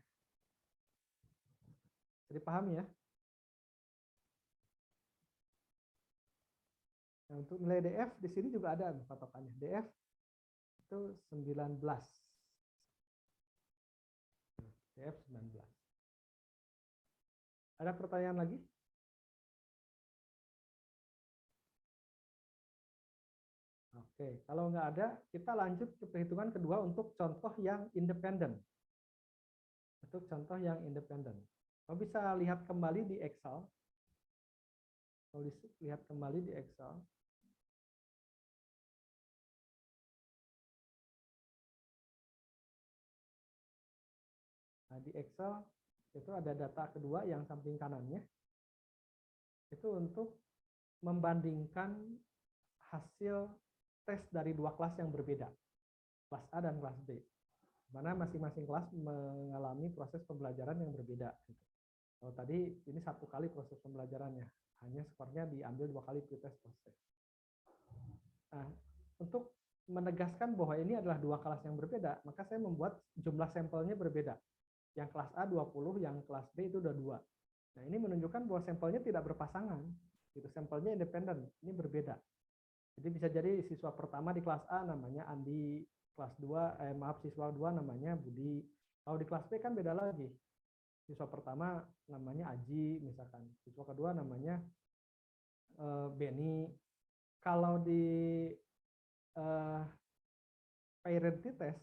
Jadi paham ya? Nah, untuk nilai DF di sini juga ada patokannya. DF itu 19. DF 19. Ada pertanyaan lagi? Oke, kalau nggak ada, kita lanjut ke perhitungan kedua untuk contoh yang independen. Untuk contoh yang independen. Kalau bisa lihat kembali di Excel. Kalau lihat kembali di Excel. Nah, di Excel itu ada data kedua yang samping kanannya. Itu untuk membandingkan hasil tes dari dua kelas yang berbeda. Kelas A dan kelas B. Mana masing-masing kelas mengalami proses pembelajaran yang berbeda. Kalau tadi ini 1 kali proses pembelajarannya. Hanya skornya diambil 2 kali pretest proses. Nah, untuk menegaskan bahwa ini adalah 2 kelas yang berbeda, maka saya membuat jumlah sampelnya berbeda. Yang kelas A 20, yang kelas B itu udah 2. Nah, ini menunjukkan bahwa sampelnya tidak berpasangan. Gitu, sampelnya independen, ini berbeda. Jadi bisa jadi siswa pertama di kelas A namanya Andi, kelas 2, siswa 2 namanya Budi. Kalau di kelas B kan beda lagi. Siswa pertama namanya Aji misalkan. Siswa kedua namanya Beni. Kalau di parity test,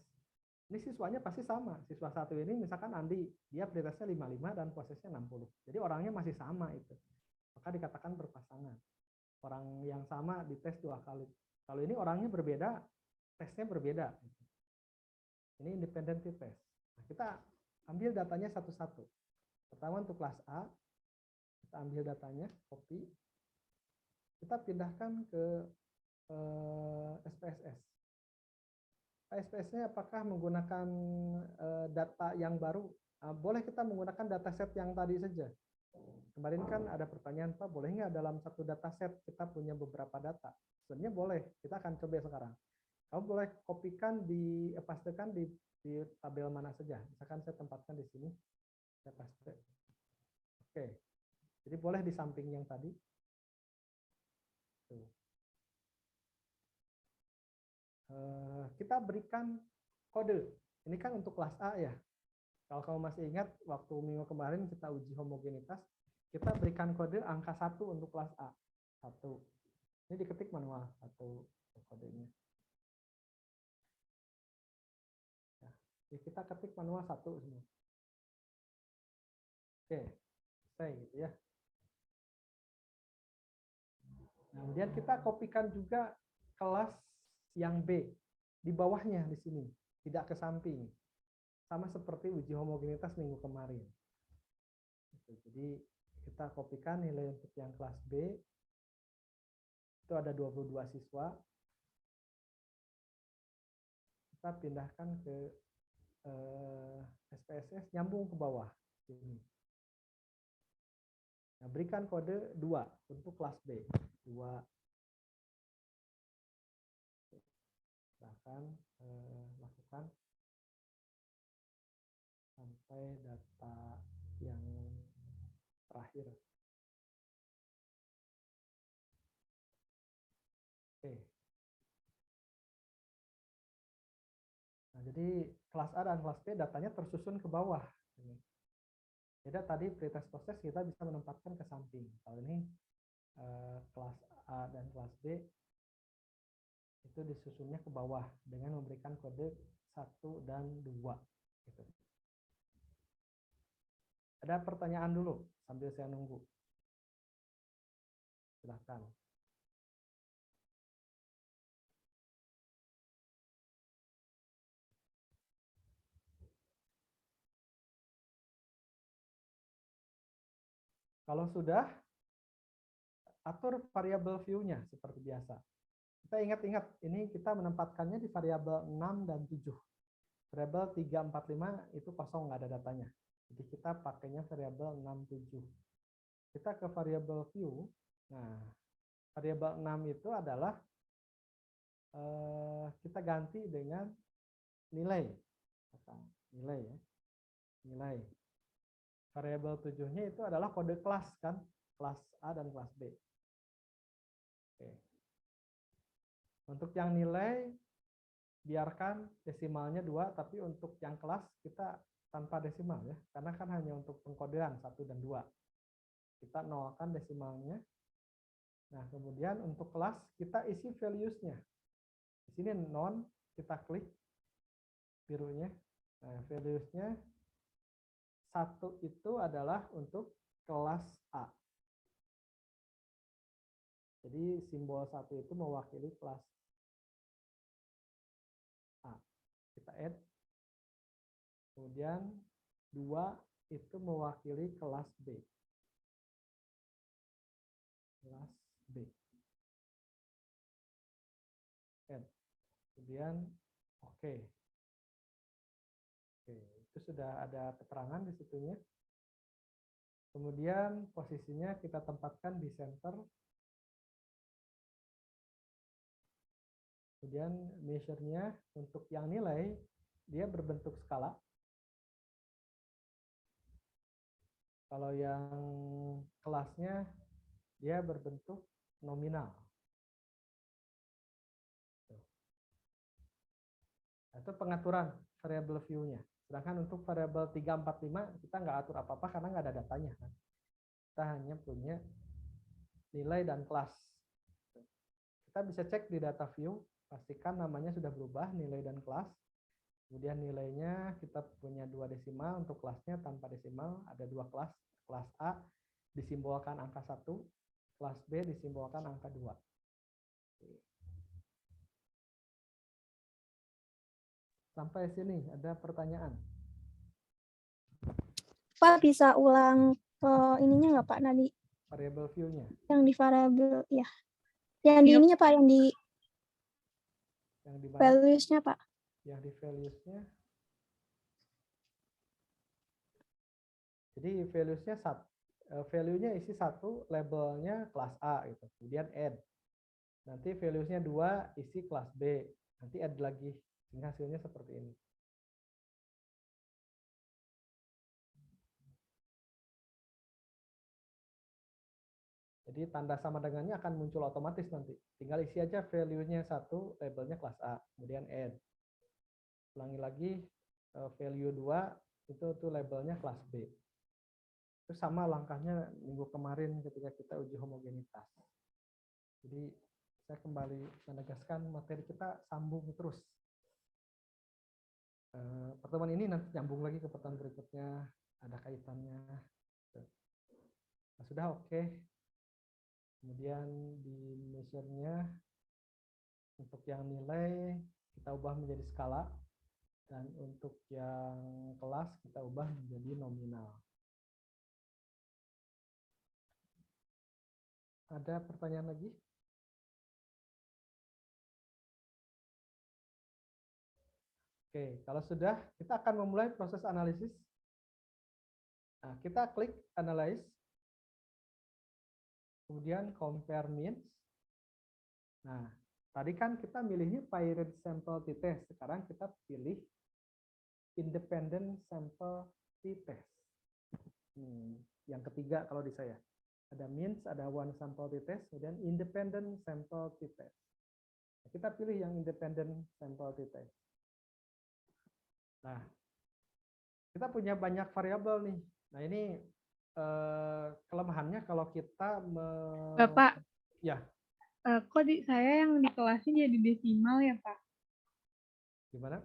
ini siswanya pasti sama. Siswa satu ini misalkan Andi, dia pretestnya 55 dan prosesnya 60. Jadi orangnya masih sama itu. Maka dikatakan berpasangan. Orang yang sama dites 2 kali. Kalau ini orangnya berbeda, tesnya berbeda. Ini independent test. Nah, kita ambil datanya satu-satu. Pertama untuk kelas A, kita ambil datanya, copy. Kita pindahkan ke SPSS. SPSS-nya apakah menggunakan data yang baru? Boleh kita menggunakan dataset yang tadi saja. Kemarin kan ada pertanyaan, Pak, boleh nggak dalam satu dataset kita punya beberapa data? Sebenarnya boleh, kita akan coba sekarang. Kamu boleh kopikan, pastekan di tabel mana saja. Misalkan saya tempatkan di sini, saya paste. Oke, jadi boleh di samping yang tadi. Tuh. Kita berikan kode. Ini kan untuk kelas A ya. Kalau kamu masih ingat, waktu minggu kemarin kita uji homogenitas, kita berikan kode angka 1 untuk kelas A. 1. Ini diketik manual, 1 kodenya. Ya, kita ketik manual 1 semua. Oke, selesai gitu ya. Nah, kemudian kita kopikan juga kelas yang B. Di bawahnya di sini, tidak ke samping. Sama seperti uji homogenitas minggu kemarin. Jadi kita kopikan nilai untuk yang kelas B. Itu ada 22 siswa. Kita pindahkan ke SPSS, nyambung ke bawah. Sini. Nah, berikan kode 2 untuk kelas B. 2. Silahkan lakukan sampai data yang terakhir. Oke. Nah, jadi kelas A dan kelas B datanya tersusun ke bawah. Beda tadi pretest proses kita bisa menempatkan ke samping. Kalau ini kelas A dan kelas B itu itu disusunnya ke bawah dengan memberikan kode 1 dan 2. Gitu. Ada pertanyaan dulu sambil saya nunggu. Silahkan. Kalau sudah, atur variabel view-nya seperti biasa. Kita ingat-ingat, ini kita menempatkannya di variabel 6 dan 7. Variabel 3, 4, 5 itu kosong, nggak ada datanya. Jadi kita pakainya variabel 6, 7. Kita ke variabel view. Nah, variabel 6 itu adalah kita ganti dengan nilai. Nilai ya. Nilai. Variabel 7-nya itu adalah kode kelas kan, kelas A dan kelas B. Oke. Untuk yang nilai biarkan desimalnya 2, tapi untuk yang kelas kita tanpa desimal ya, karena kan hanya untuk pengkodean 1 dan 2. Kita nolkan desimalnya. Nah, kemudian untuk kelas kita isi values-nya. Di sini non, kita klik birunya. Nah, values-nya 1 itu adalah untuk kelas A. Jadi simbol 1 itu mewakili kelas A. Kita add. Kemudian 2 itu mewakili kelas B. Kelas B. Add. Kemudian oke. Oke, itu sudah ada keterangan di situnya. Kemudian posisinya kita tempatkan di center. Kemudian measure-nya untuk yang nilai, dia berbentuk skala. Kalau yang kelasnya, dia berbentuk nominal. Itu pengaturan variable view-nya. Sedangkan untuk variabel 3, 4, 5, kita nggak atur apa-apa karena nggak ada datanya. Kan? Kita hanya punya nilai dan kelas. Kita bisa cek di data view, pastikan namanya sudah berubah, nilai dan kelas. Kemudian nilainya kita punya 2 desimal, untuk kelasnya tanpa desimal, ada 2 kelas. Kelas A disimbolkan angka 1, kelas B disimbolkan angka 2. Sampai sini ada pertanyaan? Pak bisa ulang ininya nggak Pak tadi? Variable view-nya. Yang di variable ya. Yang di ininya Pak, yang di values-nya Pak. Yang di values-nya. Jadi values-nya value-nya isi 1, labelnya kelas A gitu. Kemudian add. Nanti values-nya 2 isi kelas B. Nanti add lagi. Ini hasilnya seperti ini. Jadi tanda sama dengannya akan muncul otomatis nanti. Tinggal isi aja value-nya 1, labelnya kelas A. Kemudian add. Ulangi lagi, value 2, itu labelnya kelas B. Itu sama langkahnya minggu kemarin ketika kita uji homogenitas. Jadi saya kembali menegaskan materi kita sambung terus. Pertemuan ini nanti nyambung lagi ke pertemuan berikutnya, ada kaitannya. Nah, sudah oke. Kemudian di measure-nya untuk yang nilai kita ubah menjadi skala, dan untuk yang kelas kita ubah menjadi nominal. Ada pertanyaan lagi? Oke, kalau sudah, kita akan memulai proses analisis. Nah, kita klik Analyze. Kemudian Compare Means. Nah, tadi kan kita milihnya Paired Sample t-test. Sekarang kita pilih Independent Sample t-test. Yang ketiga kalau di saya. Ada Means, ada One Sample t-test, kemudian Independent Sample t-test. Nah, kita pilih yang Independent Sample t-test. Nah, kita punya banyak variabel nih. Nah, ini kelemahannya kalau kita Bapak, ya. Kok saya yang di kelasnya jadi desimal ya, Pak? Gimana?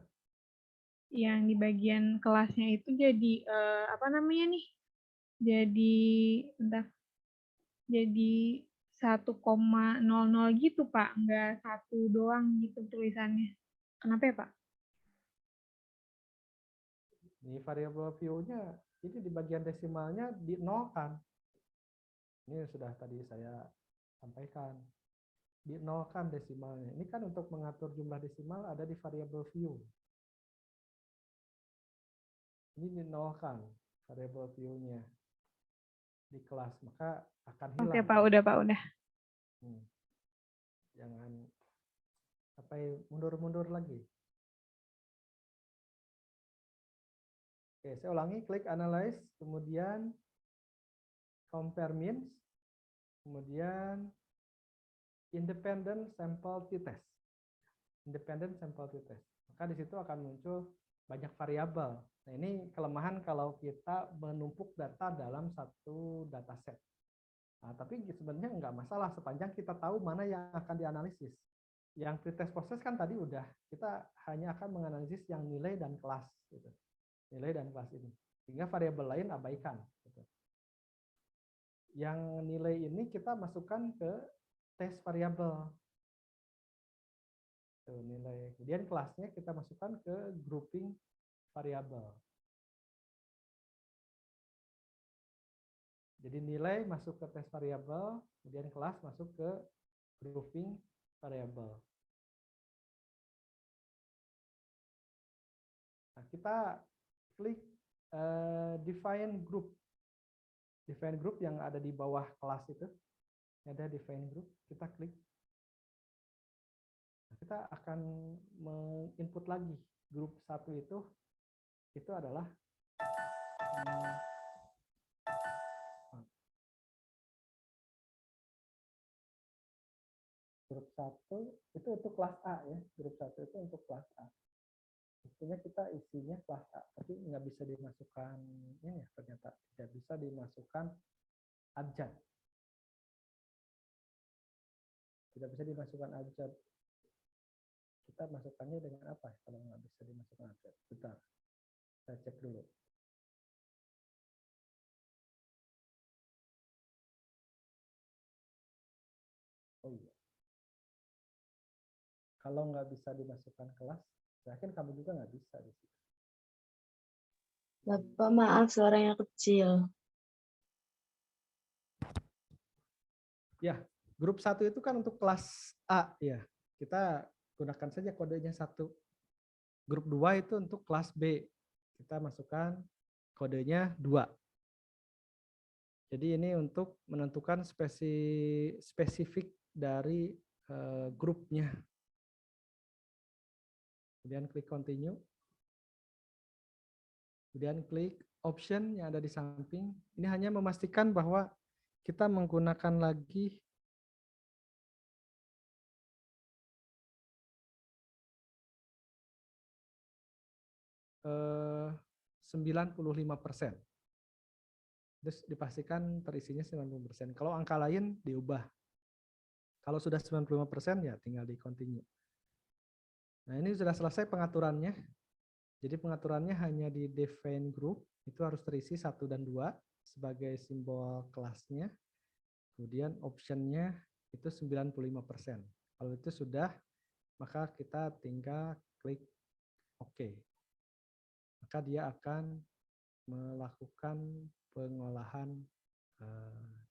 Yang di bagian kelasnya itu jadi apa namanya nih? Jadi entah jadi 1,00 gitu, Pak. Enggak 1 doang gitu tulisannya. Kenapa ya, Pak? Ini variabel view-nya, ini di bagian desimalnya di nol kan. Ini sudah tadi saya sampaikan. Di nol kan desimalnya. Ini kan untuk mengatur jumlah desimal ada di variabel view. Ini di nol kan variabel view-nya di kelas, maka akan hilang. Oke, Pak. Udah, Pak. Udah. Jangan sampai mundur-mundur lagi. Oke, saya ulangi, klik analyze, kemudian compare means, kemudian independent sample t-test. Independent sample t-test. Maka di situ akan muncul banyak variabel. Nah, ini kelemahan kalau kita menumpuk data dalam satu dataset. Nah, tapi sebenarnya nggak masalah sepanjang kita tahu mana yang akan dianalisis. Yang pretest proses kan tadi udah, kita hanya akan menganalisis yang nilai dan kelas. Gitu. Nilai dan kelas ini. Sehingga variabel lain abaikan. Gitu. Yang nilai ini kita masukkan ke tes variabel. Tuh, nilai. Kemudian kelasnya kita masukkan ke grouping variabel. Jadi nilai masuk ke tes variabel, kemudian kelas masuk ke grouping variabel. Nah, kita klik define group. Define group yang ada di bawah kelas itu. Ada define group, kita klik. Nah, kita akan menginput lagi grup 1 itu adalah grup 1 itu untuk kelas A ya. Grup 1 itu untuk kelas A. Mestinya kita isinya kelas A, tapi nggak bisa dimasukkan ini ya, ternyata tidak bisa dimasukkan abjad. Tidak bisa dimasukkan abjad. Kita masukkannya dengan apa ya, kalau nggak bisa dimasukkan abjad? Bentar, saya cek dulu. Oh iya. Kalau nggak bisa dimasukkan kelas, saya yakin kamu juga nggak bisa di situ. Bapak maaf suaranya kecil. Ya, grup 1 itu kan untuk kelas A ya. Kita gunakan saja kodenya 1. Grup 2 itu untuk kelas B. Kita masukkan kodenya 2. Jadi ini untuk menentukan spesifik dari grupnya. Kemudian klik continue. Kemudian klik option yang ada di samping. Ini hanya memastikan bahwa kita menggunakan lagi eh, 95%. Terus dipastikan terisinya 90%. Kalau angka lain diubah. Kalau sudah 95% ya tinggal di continue. Nah, ini sudah selesai pengaturannya. Jadi pengaturannya hanya di define group, itu harus terisi 1 dan 2 sebagai simbol kelasnya. Kemudian optionnya itu 95%. Kalau itu sudah, maka kita tinggal klik OK. Maka dia akan melakukan pengolahan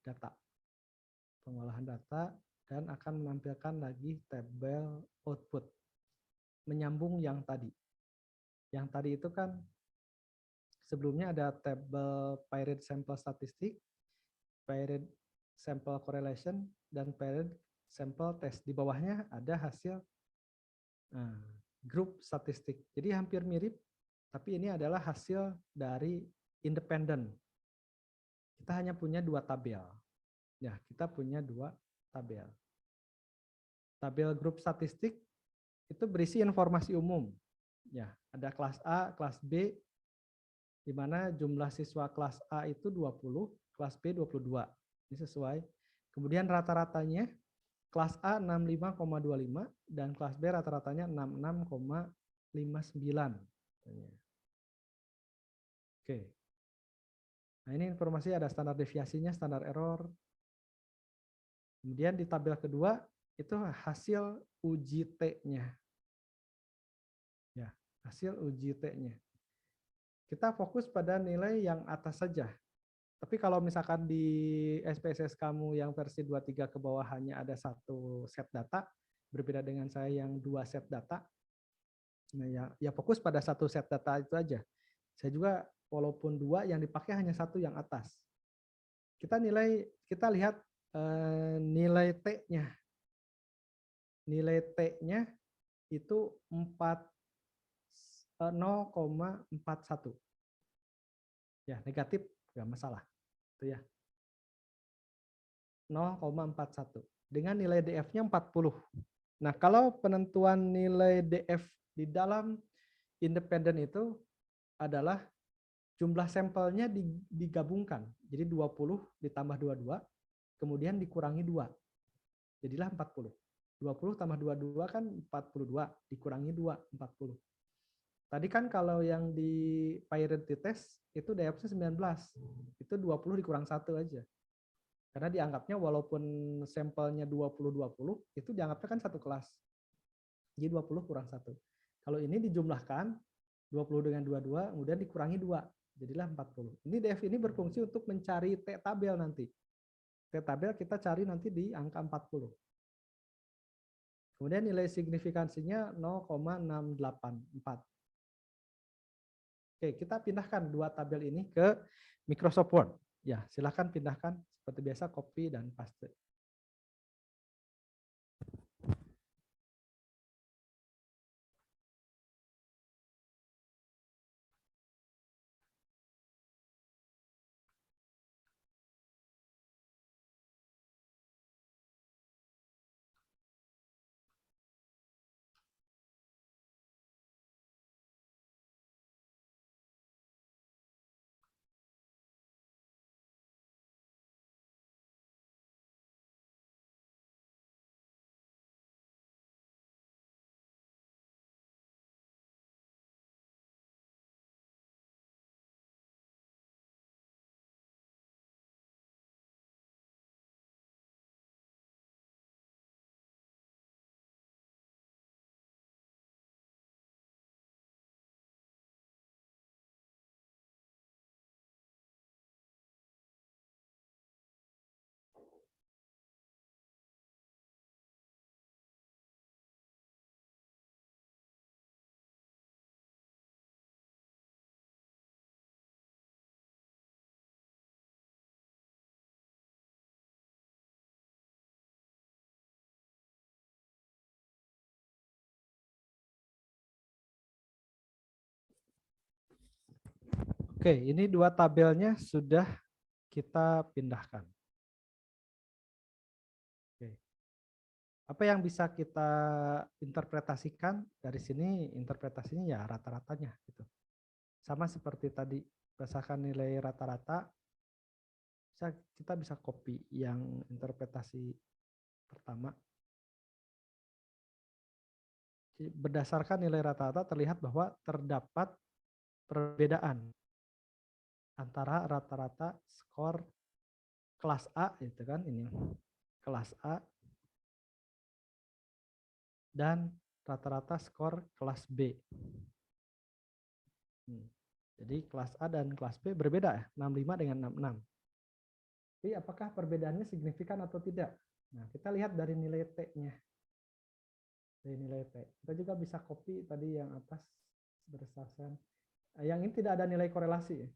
data. Pengolahan data dan akan menampilkan lagi tabel output. Menyambung yang tadi. Yang tadi itu kan sebelumnya ada tabel paired sample statistik, paired sample correlation, dan paired sample test. Di bawahnya ada hasil grup statistik. Jadi hampir mirip, tapi ini adalah hasil dari independen. Kita hanya punya 2 tabel. Ya, kita punya 2 tabel. Tabel grup statistik itu berisi informasi umum. Ya, ada kelas A, kelas B, di mana jumlah siswa kelas A itu 20, kelas B 22. Ini sesuai. Kemudian rata-ratanya, kelas A 65,25 dan kelas B rata-ratanya 66,59. Oke. Nah, ini informasi ada standar deviasinya, standar error. Kemudian di tabel kedua itu hasil uji T-nya. Ya, hasil uji T-nya. Kita fokus pada nilai yang atas saja. Tapi kalau misalkan di SPSS kamu yang versi 23 ke bawah hanya ada satu set data, berbeda dengan saya yang 2 set data, nah ya fokus pada satu set data itu aja. Saya juga walaupun 2 yang dipakai hanya satu yang atas. Kita lihat nilai T-nya. Nilai T-nya itu 0,41. Ya, negatif nggak masalah. Itu ya. 0,41. Dengan nilai DF-nya 40. Nah, kalau penentuan nilai DF di dalam independen itu adalah jumlah sampelnya digabungkan. Jadi 20 ditambah 22, kemudian dikurangi 2. Jadilah 40. 20 tambah 22 kan 42, dikurangi 2, 40. Tadi kan kalau yang di Priority Test itu DF-nya 19. Itu 20 dikurang 1 aja. Karena dianggapnya walaupun sampelnya 20-20, itu dianggapnya kan satu kelas. Jadi 20 kurang 1. Kalau ini dijumlahkan, 20 dengan 22, kemudian dikurangi 2. Jadilah 40. Ini DF ini berfungsi untuk mencari T-tabel nanti. T-tabel kita cari nanti di angka 40. Kemudian nilai signifikansinya 0,684. Oke, kita pindahkan 2 tabel ini ke Microsoft Word. Ya, silakan pindahkan seperti biasa, copy dan paste. Oke, ini 2 tabelnya sudah kita pindahkan. Oke. Apa yang bisa kita interpretasikan dari sini? Interpretasinya ya rata-ratanya gitu. Sama seperti tadi, berdasarkan nilai rata-rata kita bisa copy yang interpretasi pertama. Berdasarkan nilai rata-rata terlihat bahwa terdapat perbedaan antara rata-rata skor kelas A itu kan ini kelas A dan rata-rata skor kelas B. Jadi kelas A dan kelas B berbeda ya, 65 dengan 66. Jadi apakah perbedaannya signifikan atau tidak? Nah, kita lihat dari nilai T-nya. Dari nilai T. Kita juga bisa copy tadi yang atas berdasarkan. Yang ini tidak ada nilai korelasi ya.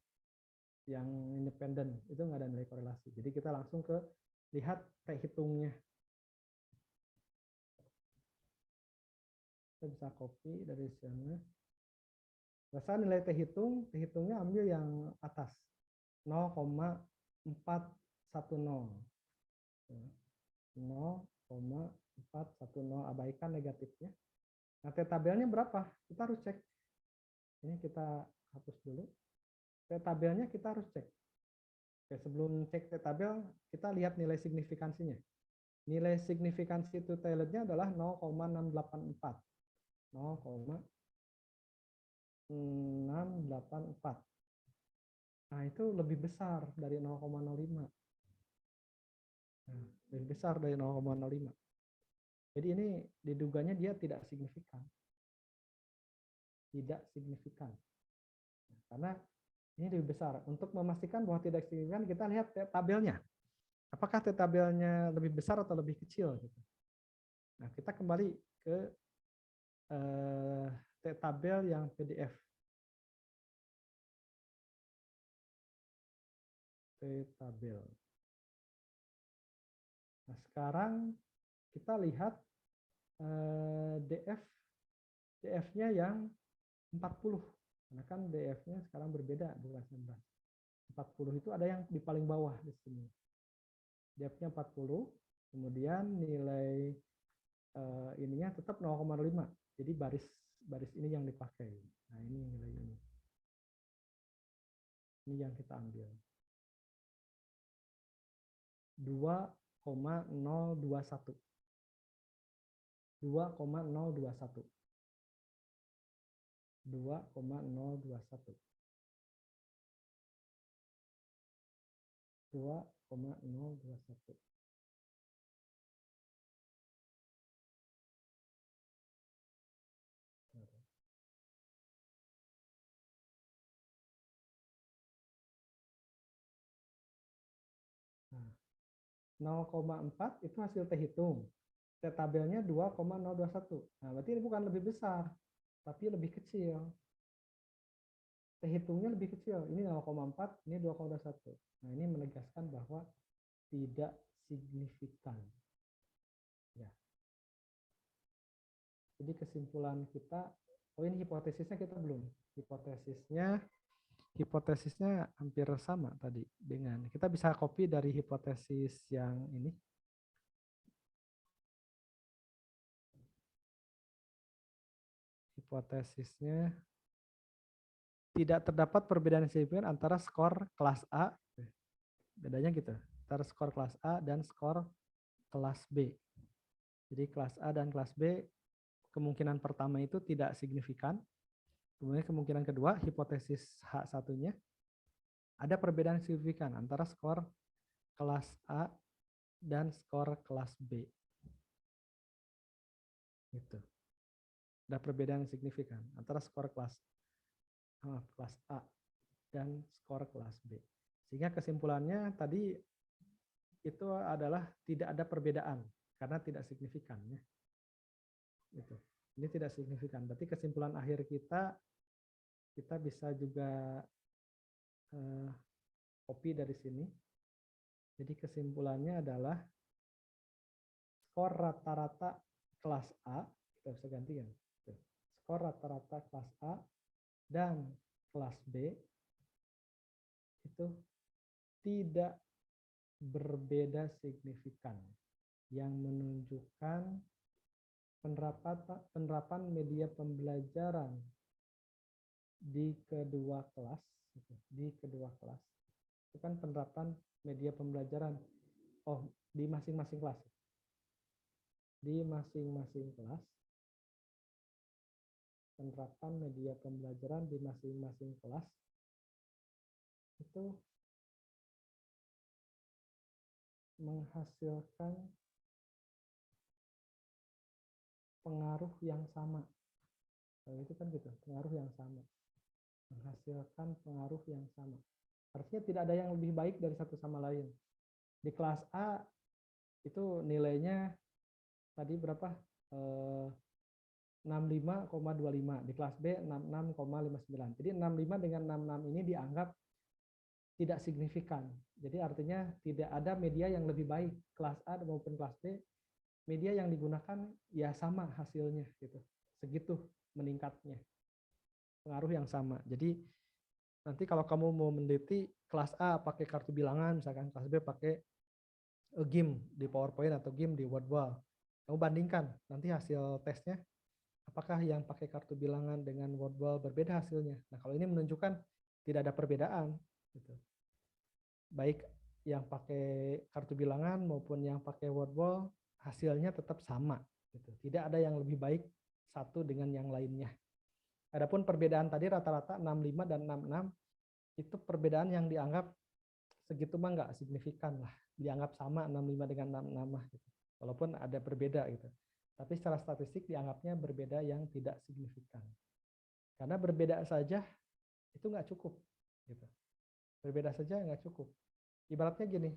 Yang independen itu nggak ada nilai korelasi. Jadi kita langsung ke lihat T-hitungnya. Kita bisa copy dari sana. Berdasarkan nilai T-hitungnya ambil yang atas 0,410. 0,410, abaikan negatifnya. Nah, T-tabelnya berapa? Kita harus cek. Ini kita hapus dulu. T-tabelnya kita harus cek. Oke, sebelum cek T-tabel, kita lihat nilai signifikansinya. Nilai signifikansi to talentnya adalah 0,684. 0,684. Nah, itu lebih besar dari 0,05. Nah, lebih besar dari 0,05. Jadi ini diduganya dia tidak signifikan. Tidak signifikan. Karena ini lebih besar. Untuk memastikan bahwa tidak signifikan, kita lihat tabelnya. Apakah tabelnya lebih besar atau lebih kecil? Nah, kita kembali ke tabel yang PDF. Tabel. Nah, sekarang kita lihat DF-nya yang 40. Karena kan DF-nya sekarang berbeda, bukan 19. 40 itu ada yang di paling bawah di sini. DF-nya 40, kemudian nilai ininya tetap 0,5. Jadi baris ini yang dipakai. Nah, ini nilai ini. Ini yang kita ambil. 2,021. 2,021. 2,021. 2,021. Nah, 0,4 itu hasil T hitung. T tabelnya 2,021. Nah, berarti ini bukan lebih besar, tapi lebih kecil. T hitungnya lebih kecil. Ini 0,4, ini 2,21. Nah, ini menegaskan bahwa tidak signifikan. Ya. Jadi kesimpulan kita, oh ini hipotesisnya kita belum. Hipotesisnya hampir sama tadi dengan, kita bisa copy dari hipotesis yang ini. Hipotesisnya tidak terdapat perbedaan signifikan antara skor kelas A, bedanya gitu, antara skor kelas A dan skor kelas B. Jadi kelas A dan kelas B kemungkinan pertama itu tidak signifikan. Kemudian kemungkinan kedua, hipotesis H1-nya, ada perbedaan signifikan antara skor kelas A dan skor kelas B. Gitu. Ada perbedaan signifikan antara skor kelas A dan skor kelas B. Sehingga kesimpulannya tadi itu adalah tidak ada perbedaan karena tidak signifikan. Ya. Gitu. Ini tidak signifikan. Berarti kesimpulan akhir kita bisa juga copy dari sini. Jadi kesimpulannya adalah skor rata-rata kelas A, kita bisa ganti ya. Skor rata-rata kelas A dan kelas B itu tidak berbeda signifikan, yang menunjukkan penerapan media pembelajaran di kedua kelas, itu kan penerapan media pembelajaran di masing-masing kelas. Di masing-masing kelas, penerapan media pembelajaran di masing-masing kelas itu menghasilkan pengaruh yang sama. Kalau itu kan gitu, pengaruh yang sama. Menghasilkan pengaruh yang sama. Artinya tidak ada yang lebih baik dari satu sama lain. Di kelas A itu nilainya tadi berapa? 65,25. Di kelas B 66,59. Jadi 65 dengan 66 ini dianggap tidak signifikan. Jadi artinya tidak ada media yang lebih baik kelas A maupun kelas B. Media yang digunakan ya sama hasilnya gitu. Segitu meningkatnya. Pengaruh yang sama. Jadi nanti kalau kamu mau meneliti kelas A pakai kartu bilangan, misalkan kelas B pakai GIMP di PowerPoint atau GIMP di WordWall. Kamu bandingkan nanti hasil tesnya, apakah yang pakai kartu bilangan dengan WordWall berbeda hasilnya. Nah, kalau ini menunjukkan tidak ada perbedaan. Gitu. Baik yang pakai kartu bilangan maupun yang pakai WordWall hasilnya tetap sama gitu. Tidak ada yang lebih baik satu dengan yang lainnya. Adapun perbedaan tadi rata-rata 65 dan 66 itu perbedaan yang dianggap segitu mah nggak signifikan lah, dianggap sama 65 dengan 66 mah gitu. Walaupun ada berbeda gitu. Tapi secara statistik dianggapnya berbeda yang tidak signifikan. Karena berbeda saja itu nggak cukup gitu. Berbeda saja nggak cukup. Ibaratnya gini,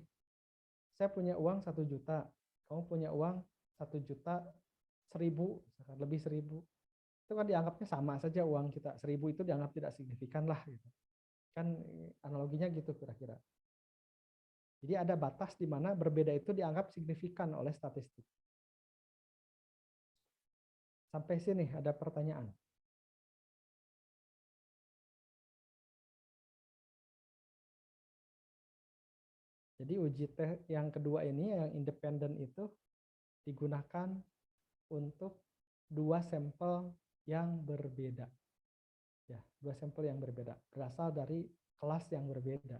saya punya uang 1 juta, kamu punya uang 1.100.000, lebih 1.000. Itu kan dianggapnya sama saja uang kita. 1.000 itu dianggap tidak signifikan lah gitu. Kan analoginya gitu kira-kira. Jadi ada batas di mana berbeda itu dianggap signifikan oleh statistik. Sampai sini ada pertanyaan. Jadi uji tes yang kedua ini yang independen itu digunakan untuk 2 sampel yang berbeda. Ya, 2 sampel yang berbeda, berasal dari kelas yang berbeda,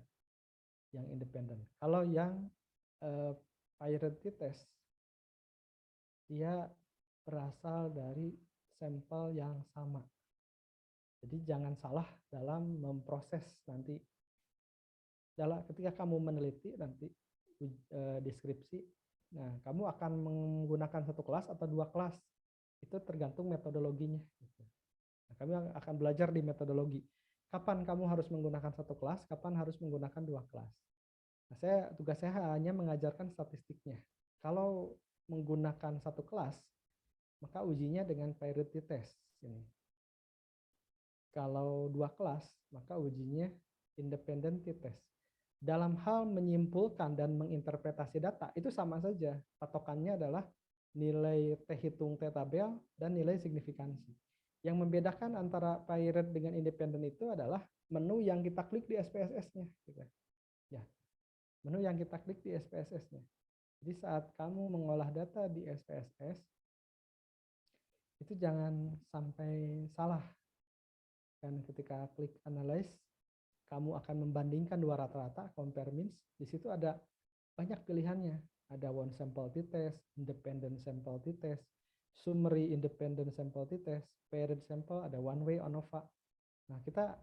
yang independen. Kalau yang priority test, dia berasal dari sampel yang sama. Jadi jangan salah dalam memproses nanti. Ketika kamu meneliti nanti deskripsi, nah kamu akan menggunakan 1 kelas atau 2 kelas, itu tergantung metodologinya. Nah, kami akan belajar di metodologi. Kapan kamu harus menggunakan 1 kelas, kapan harus menggunakan 2 kelas. Nah, tugas saya hanya mengajarkan statistiknya. Kalau menggunakan 1 kelas, maka ujinya dengan priority test ini. Kalau 2 kelas, maka ujinya independent test. Dalam hal menyimpulkan dan menginterpretasi data, itu sama saja. Patokannya adalah nilai T hitung T tabel dan nilai signifikansi. Yang membedakan antara priority dengan independen itu adalah menu yang kita klik di SPSS-nya. Ya, menu yang kita klik di SPSS-nya. Jadi saat kamu mengolah data di SPSS, itu jangan sampai salah. Dan ketika klik analyze, kamu akan membandingkan 2 rata-rata, compare means. Di situ ada banyak pilihannya. Ada one sample t-test, independent sample t-test, summary independent sample t-test, paired sample, ada one way, ANOVA. Nah, kita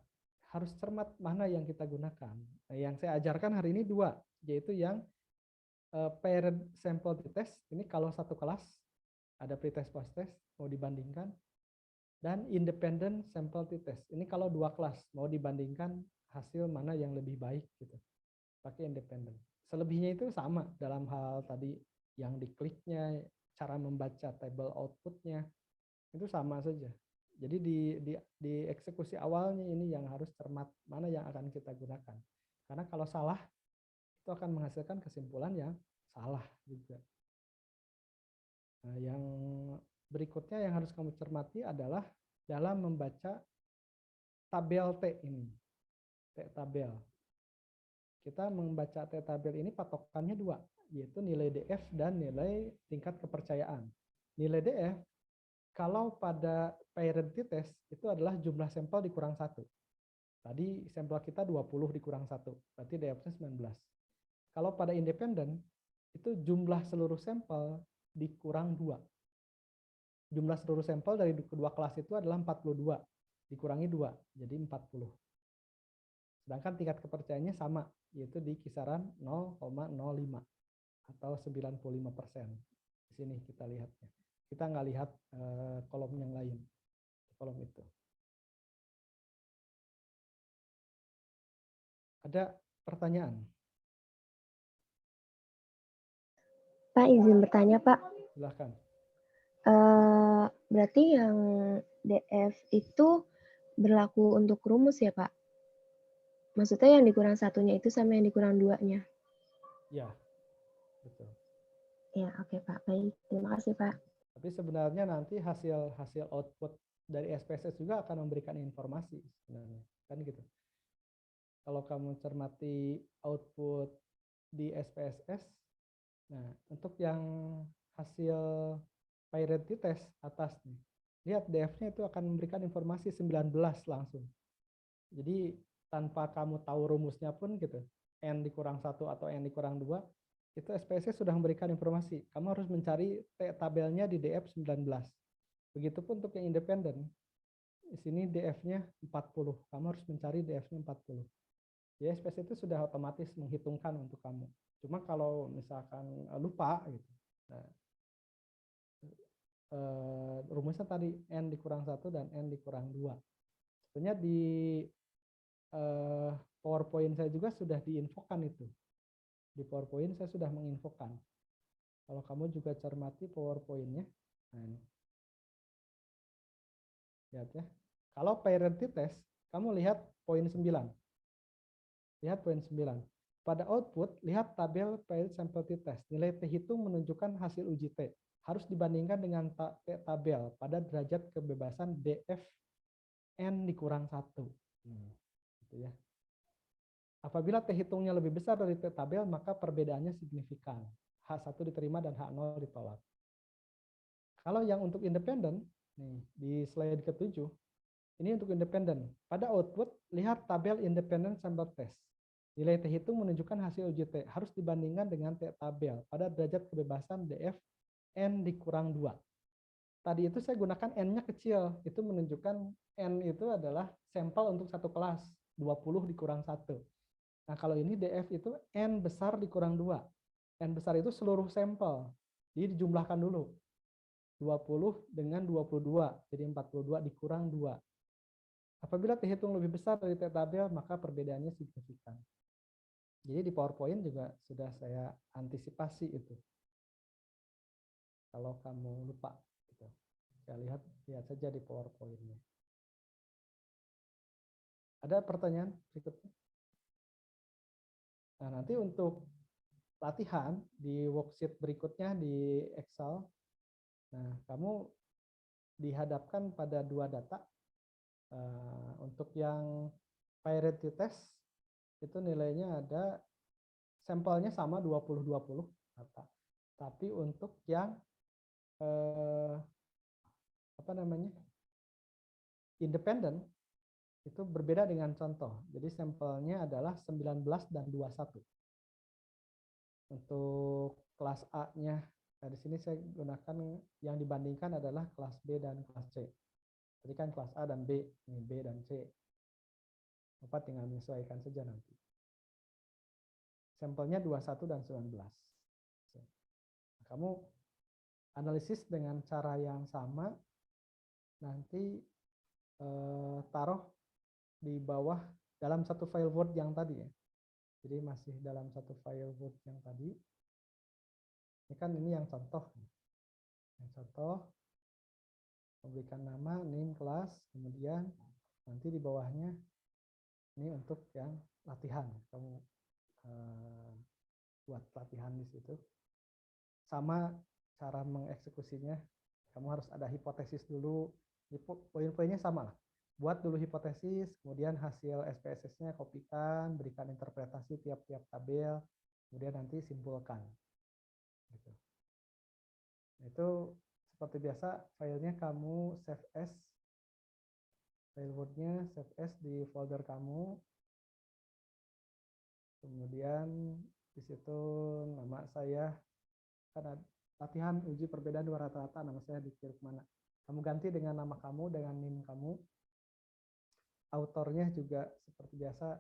harus cermat mana yang kita gunakan. Nah, yang saya ajarkan hari ini 2, yaitu yang paired sample t-test. Ini kalau 1 kelas, ada pretest post-test, mau dibandingkan. Dan independent sample t-test. Ini kalau 2 kelas, mau dibandingkan hasil mana yang lebih baik gitu. Pakai independen. Selebihnya itu sama dalam hal tadi yang dikliknya, cara membaca table outputnya, itu sama saja. Jadi di eksekusi awalnya ini yang harus cermat mana yang akan kita gunakan. Karena kalau salah, itu akan menghasilkan kesimpulan yang salah juga. Nah, yang berikutnya yang harus kamu cermati adalah dalam membaca tabel T ini. T-tabel. Kita membaca T-tabel ini patokannya 2, yaitu nilai DF dan nilai tingkat kepercayaan. Nilai DF, kalau pada priority test, itu adalah jumlah sampel dikurang 1. Tadi sampel kita 20 dikurang 1, berarti DF-nya 19. Kalau pada independen, itu jumlah seluruh sampel dikurang 2. Jumlah seluruh sampel dari kedua kelas itu adalah 42, dikurangi 2, jadi 40. Sedangkan tingkat kepercayaannya sama, yaitu di kisaran 0,05 atau 95%. Di sini kita lihatnya. Kita nggak lihat kolom yang lain, kolom itu. Ada pertanyaan? Pak, izin bertanya, Pak. Silahkan. Berarti yang DF itu berlaku untuk rumus ya, Pak? Maksudnya yang dikurang 1-nya itu sama yang dikurang 2-nya? Ya, betul. Ya, oke, Pak. Baik, terima kasih, Pak. Tapi sebenarnya nanti hasil output dari SPSS juga akan memberikan informasi sebenarnya, kan gitu. Kalau kamu cermati output di SPSS, nah untuk yang hasil priority test atas nih, lihat DF-nya itu akan memberikan informasi 19 langsung. Jadi tanpa kamu tahu rumusnya pun gitu, N dikurang 1 atau N dikurang 2, itu SPSS sudah memberikan informasi. Kamu harus mencari tabelnya di DF 19. Begitupun untuk yang independen. Di sini DF-nya 40. Kamu harus mencari DF-nya 40. Ya, SPSS itu sudah otomatis menghitungkan untuk kamu. Cuma kalau misalkan lupa gitu. Nah, rumusnya tadi N dikurang 1 dan N dikurang 2. Sebenarnya di PowerPoint saya juga sudah diinfokan itu. Di PowerPoint saya sudah menginfokan. Kalau kamu juga cermati PowerPoint-nya. Nah, ini. Lihat ya. Kalau parity test, kamu lihat poin 9. Lihat poin 9. Pada output, lihat tabel parity sample t-test. Nilai T hitung menunjukkan hasil uji T. Harus dibandingkan dengan tabel pada derajat kebebasan DF N dikurang 1. Gitu ya. Apabila T hitungnya lebih besar dari T tabel, maka perbedaannya signifikan. H1 diterima dan H0 ditolak. Kalau yang untuk independen, nih di slide ke-7, ini untuk independen. Pada output, lihat tabel independent sample test. Nilai T hitung menunjukkan hasil uji T. Harus dibandingkan dengan T tabel pada derajat kebebasan DF N dikurang 2. Tadi itu saya gunakan N-nya kecil. Itu menunjukkan N itu adalah sampel untuk satu kelas. 20 dikurang 1. Nah, kalau ini DF itu N besar dikurang 2. N besar itu seluruh sampel. Jadi dijumlahkan dulu. 20 dengan 22. Jadi 42 dikurang 2. Apabila T hitung lebih besar dari T tabel, maka perbedaannya signifikan. Jadi di PowerPoint juga sudah saya antisipasi itu. Kalau kamu lupa. Gitu. Saya lihat saja di PowerPoint-nya. Ada pertanyaan berikutnya? Nah, nanti untuk latihan di worksheet berikutnya di Excel, nah kamu dihadapkan pada 2 data. Untuk yang parity test, itu nilainya ada, sampelnya sama 20-20 data. Tapi untuk yang independen, itu berbeda dengan contoh. Jadi sampelnya adalah 19 dan 21. Untuk kelas A-nya, nah di sini saya gunakan yang dibandingkan adalah kelas B dan kelas C. Jadi kan kelas A dan B, ini B dan C. Bapak tinggal menyesuaikan saja nanti. Sampelnya 21 dan 19. Kamu analisis dengan cara yang sama, nanti taruh di bawah dalam satu file Word yang tadi ya. Jadi masih dalam satu file Word yang tadi. Ini kan ini yang contoh. Yang contoh, memberikan nama, name, kelas, kemudian nanti di bawahnya ini untuk yang latihan. Kamu buat latihan di situ. Sama cara mengeksekusinya, kamu harus ada hipotesis dulu. Poin-poinnya sama lah. Buat dulu hipotesis, kemudian hasil SPSS-nya kopikan, berikan interpretasi tiap-tiap tabel, kemudian nanti simpulkan. Gitu. Itu seperti biasa, filenya kamu save as, file Word-nya save as di folder kamu. Kemudian di situ nama saya, kan latihan uji perbedaan dua rata-rata, nama saya dikirim kemana. Kamu ganti dengan nama kamu, dengan NIM kamu. Autornya juga seperti biasa,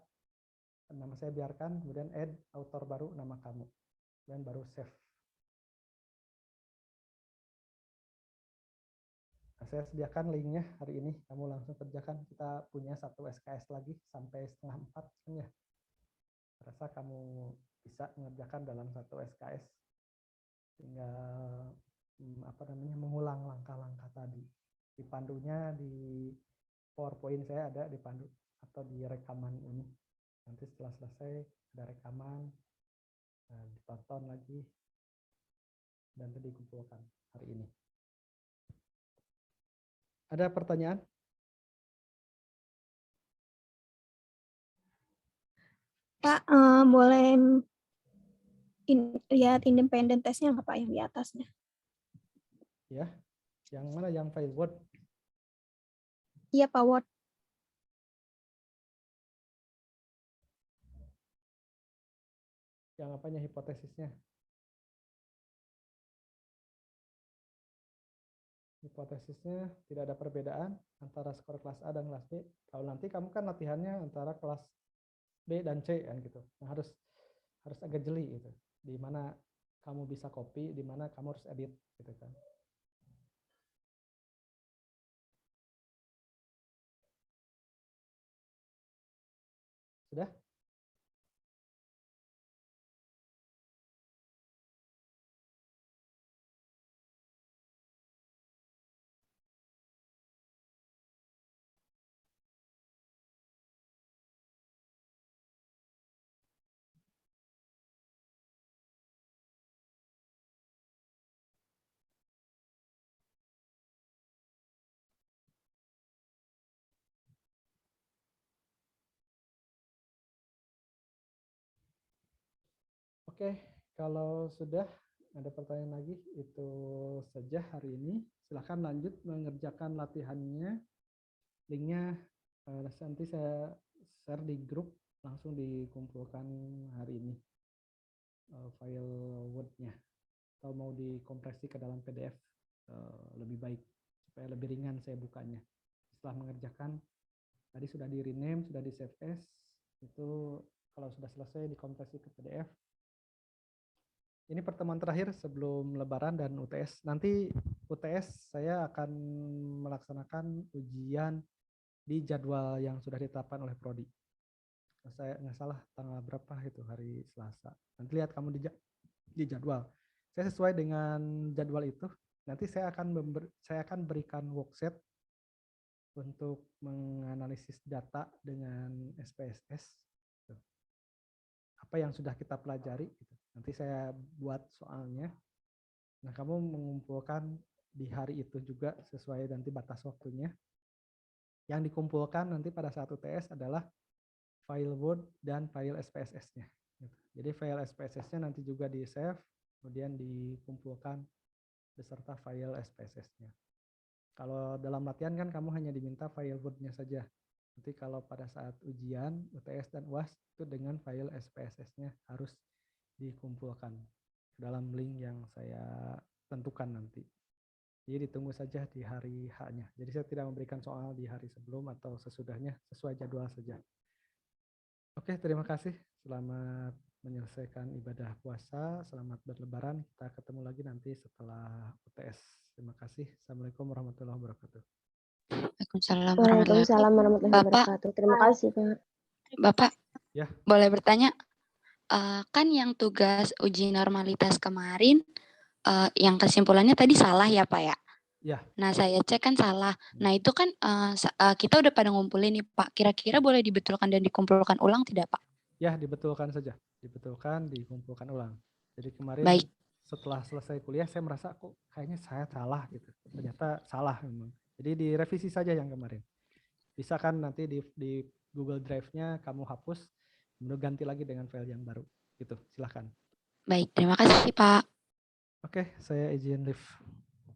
nama saya biarkan, kemudian add autor baru, nama kamu, dan baru save. Nah, saya sediakan linknya hari ini, kamu langsung kerjakan. Kita punya satu SKS lagi sampai 3:30 kan ya. Rasa kamu bisa mengerjakan dalam satu SKS. Tinggal mengulang langkah-langkah tadi. Di pandunya di PowerPoint saya ada dipandu atau di rekaman ini. Nanti setelah selesai ada rekaman, ditonton lagi, dan dikumpulkan hari ini. Ada pertanyaan? Pak, boleh lihat independent testnya nggak Pak yang di atasnya? Ya, yang mana? Yang file Word? Iya Pak, Word. Yang apanya hipotesisnya? Hipotesisnya tidak ada perbedaan antara skor kelas A dan kelas B. Kalau nanti kamu kan latihannya antara kelas B dan C kan gitu. Nah, harus agak jeli gitu. Di mana kamu bisa copy, di mana kamu harus edit gitu kan. Sudah? Oke, kalau sudah ada pertanyaan lagi, itu saja hari ini. Silahkan lanjut mengerjakan latihannya. Linknya nanti saya share di grup, langsung dikumpulkan hari ini file Word-nya. Atau mau dikompresi ke dalam PDF lebih baik, supaya lebih ringan saya bukanya. Setelah mengerjakan, tadi sudah di rename, sudah di save as, itu kalau sudah selesai dikompresi ke PDF. Ini pertemuan terakhir sebelum Lebaran dan UTS. Nanti UTS saya akan melaksanakan ujian di jadwal yang sudah ditetapkan oleh Prodi. Saya nggak salah tanggal berapa itu, hari Selasa. Nanti lihat kamu di jadwal. Saya sesuai dengan jadwal itu. Nanti saya akan berikan worksheet untuk menganalisis data dengan SPSS. Apa yang sudah kita pelajari. Nanti saya buat soalnya. Nah, kamu mengumpulkan di hari itu juga sesuai nanti batas waktunya. Yang dikumpulkan nanti pada saat UTS adalah file Word dan file SPSS-nya. Jadi file SPSS-nya nanti juga di-save, kemudian dikumpulkan beserta file SPSS-nya. Kalau dalam latihan kan kamu hanya diminta file Word-nya saja. Nanti kalau pada saat ujian, UTS dan UAS itu dengan file SPSS-nya harus dikumpulkan dalam link yang saya tentukan nanti. Jadi ditunggu saja di hari H-nya. Jadi saya tidak memberikan soal di hari sebelum atau sesudahnya, sesuai jadwal saja. Oke, terima kasih. Selamat menyelesaikan ibadah puasa. Selamat berlebaran. Kita ketemu lagi nanti setelah UTS. Terima kasih. Assalamualaikum warahmatullahi wabarakatuh. Waalaikumsalam warahmatullahi Waalaikumsalam warahmatullahi wabarakatuh. Terima kasih, Pak. Bapak, Ya. boleh bertanya? Kan yang tugas uji normalitas kemarin, yang kesimpulannya tadi salah ya Pak ya? Ya. Nah saya cek kan salah. Nah itu kan kita udah pada ngumpulin nih Pak. Kira-kira boleh dibetulkan dan dikumpulkan ulang tidak Pak? Ya, dibetulkan saja. Dibetulkan, dikumpulkan ulang. Jadi kemarin Baik. Setelah selesai kuliah saya merasa kok kayaknya saya salah gitu. Ternyata salah memang. Jadi direvisi saja yang kemarin. Bisa kan nanti di Google Drive-nya kamu hapus, kemudian ganti lagi dengan file yang baru. Gitu, silahkan. Baik, terima kasih Pak. Oke, saya izin live.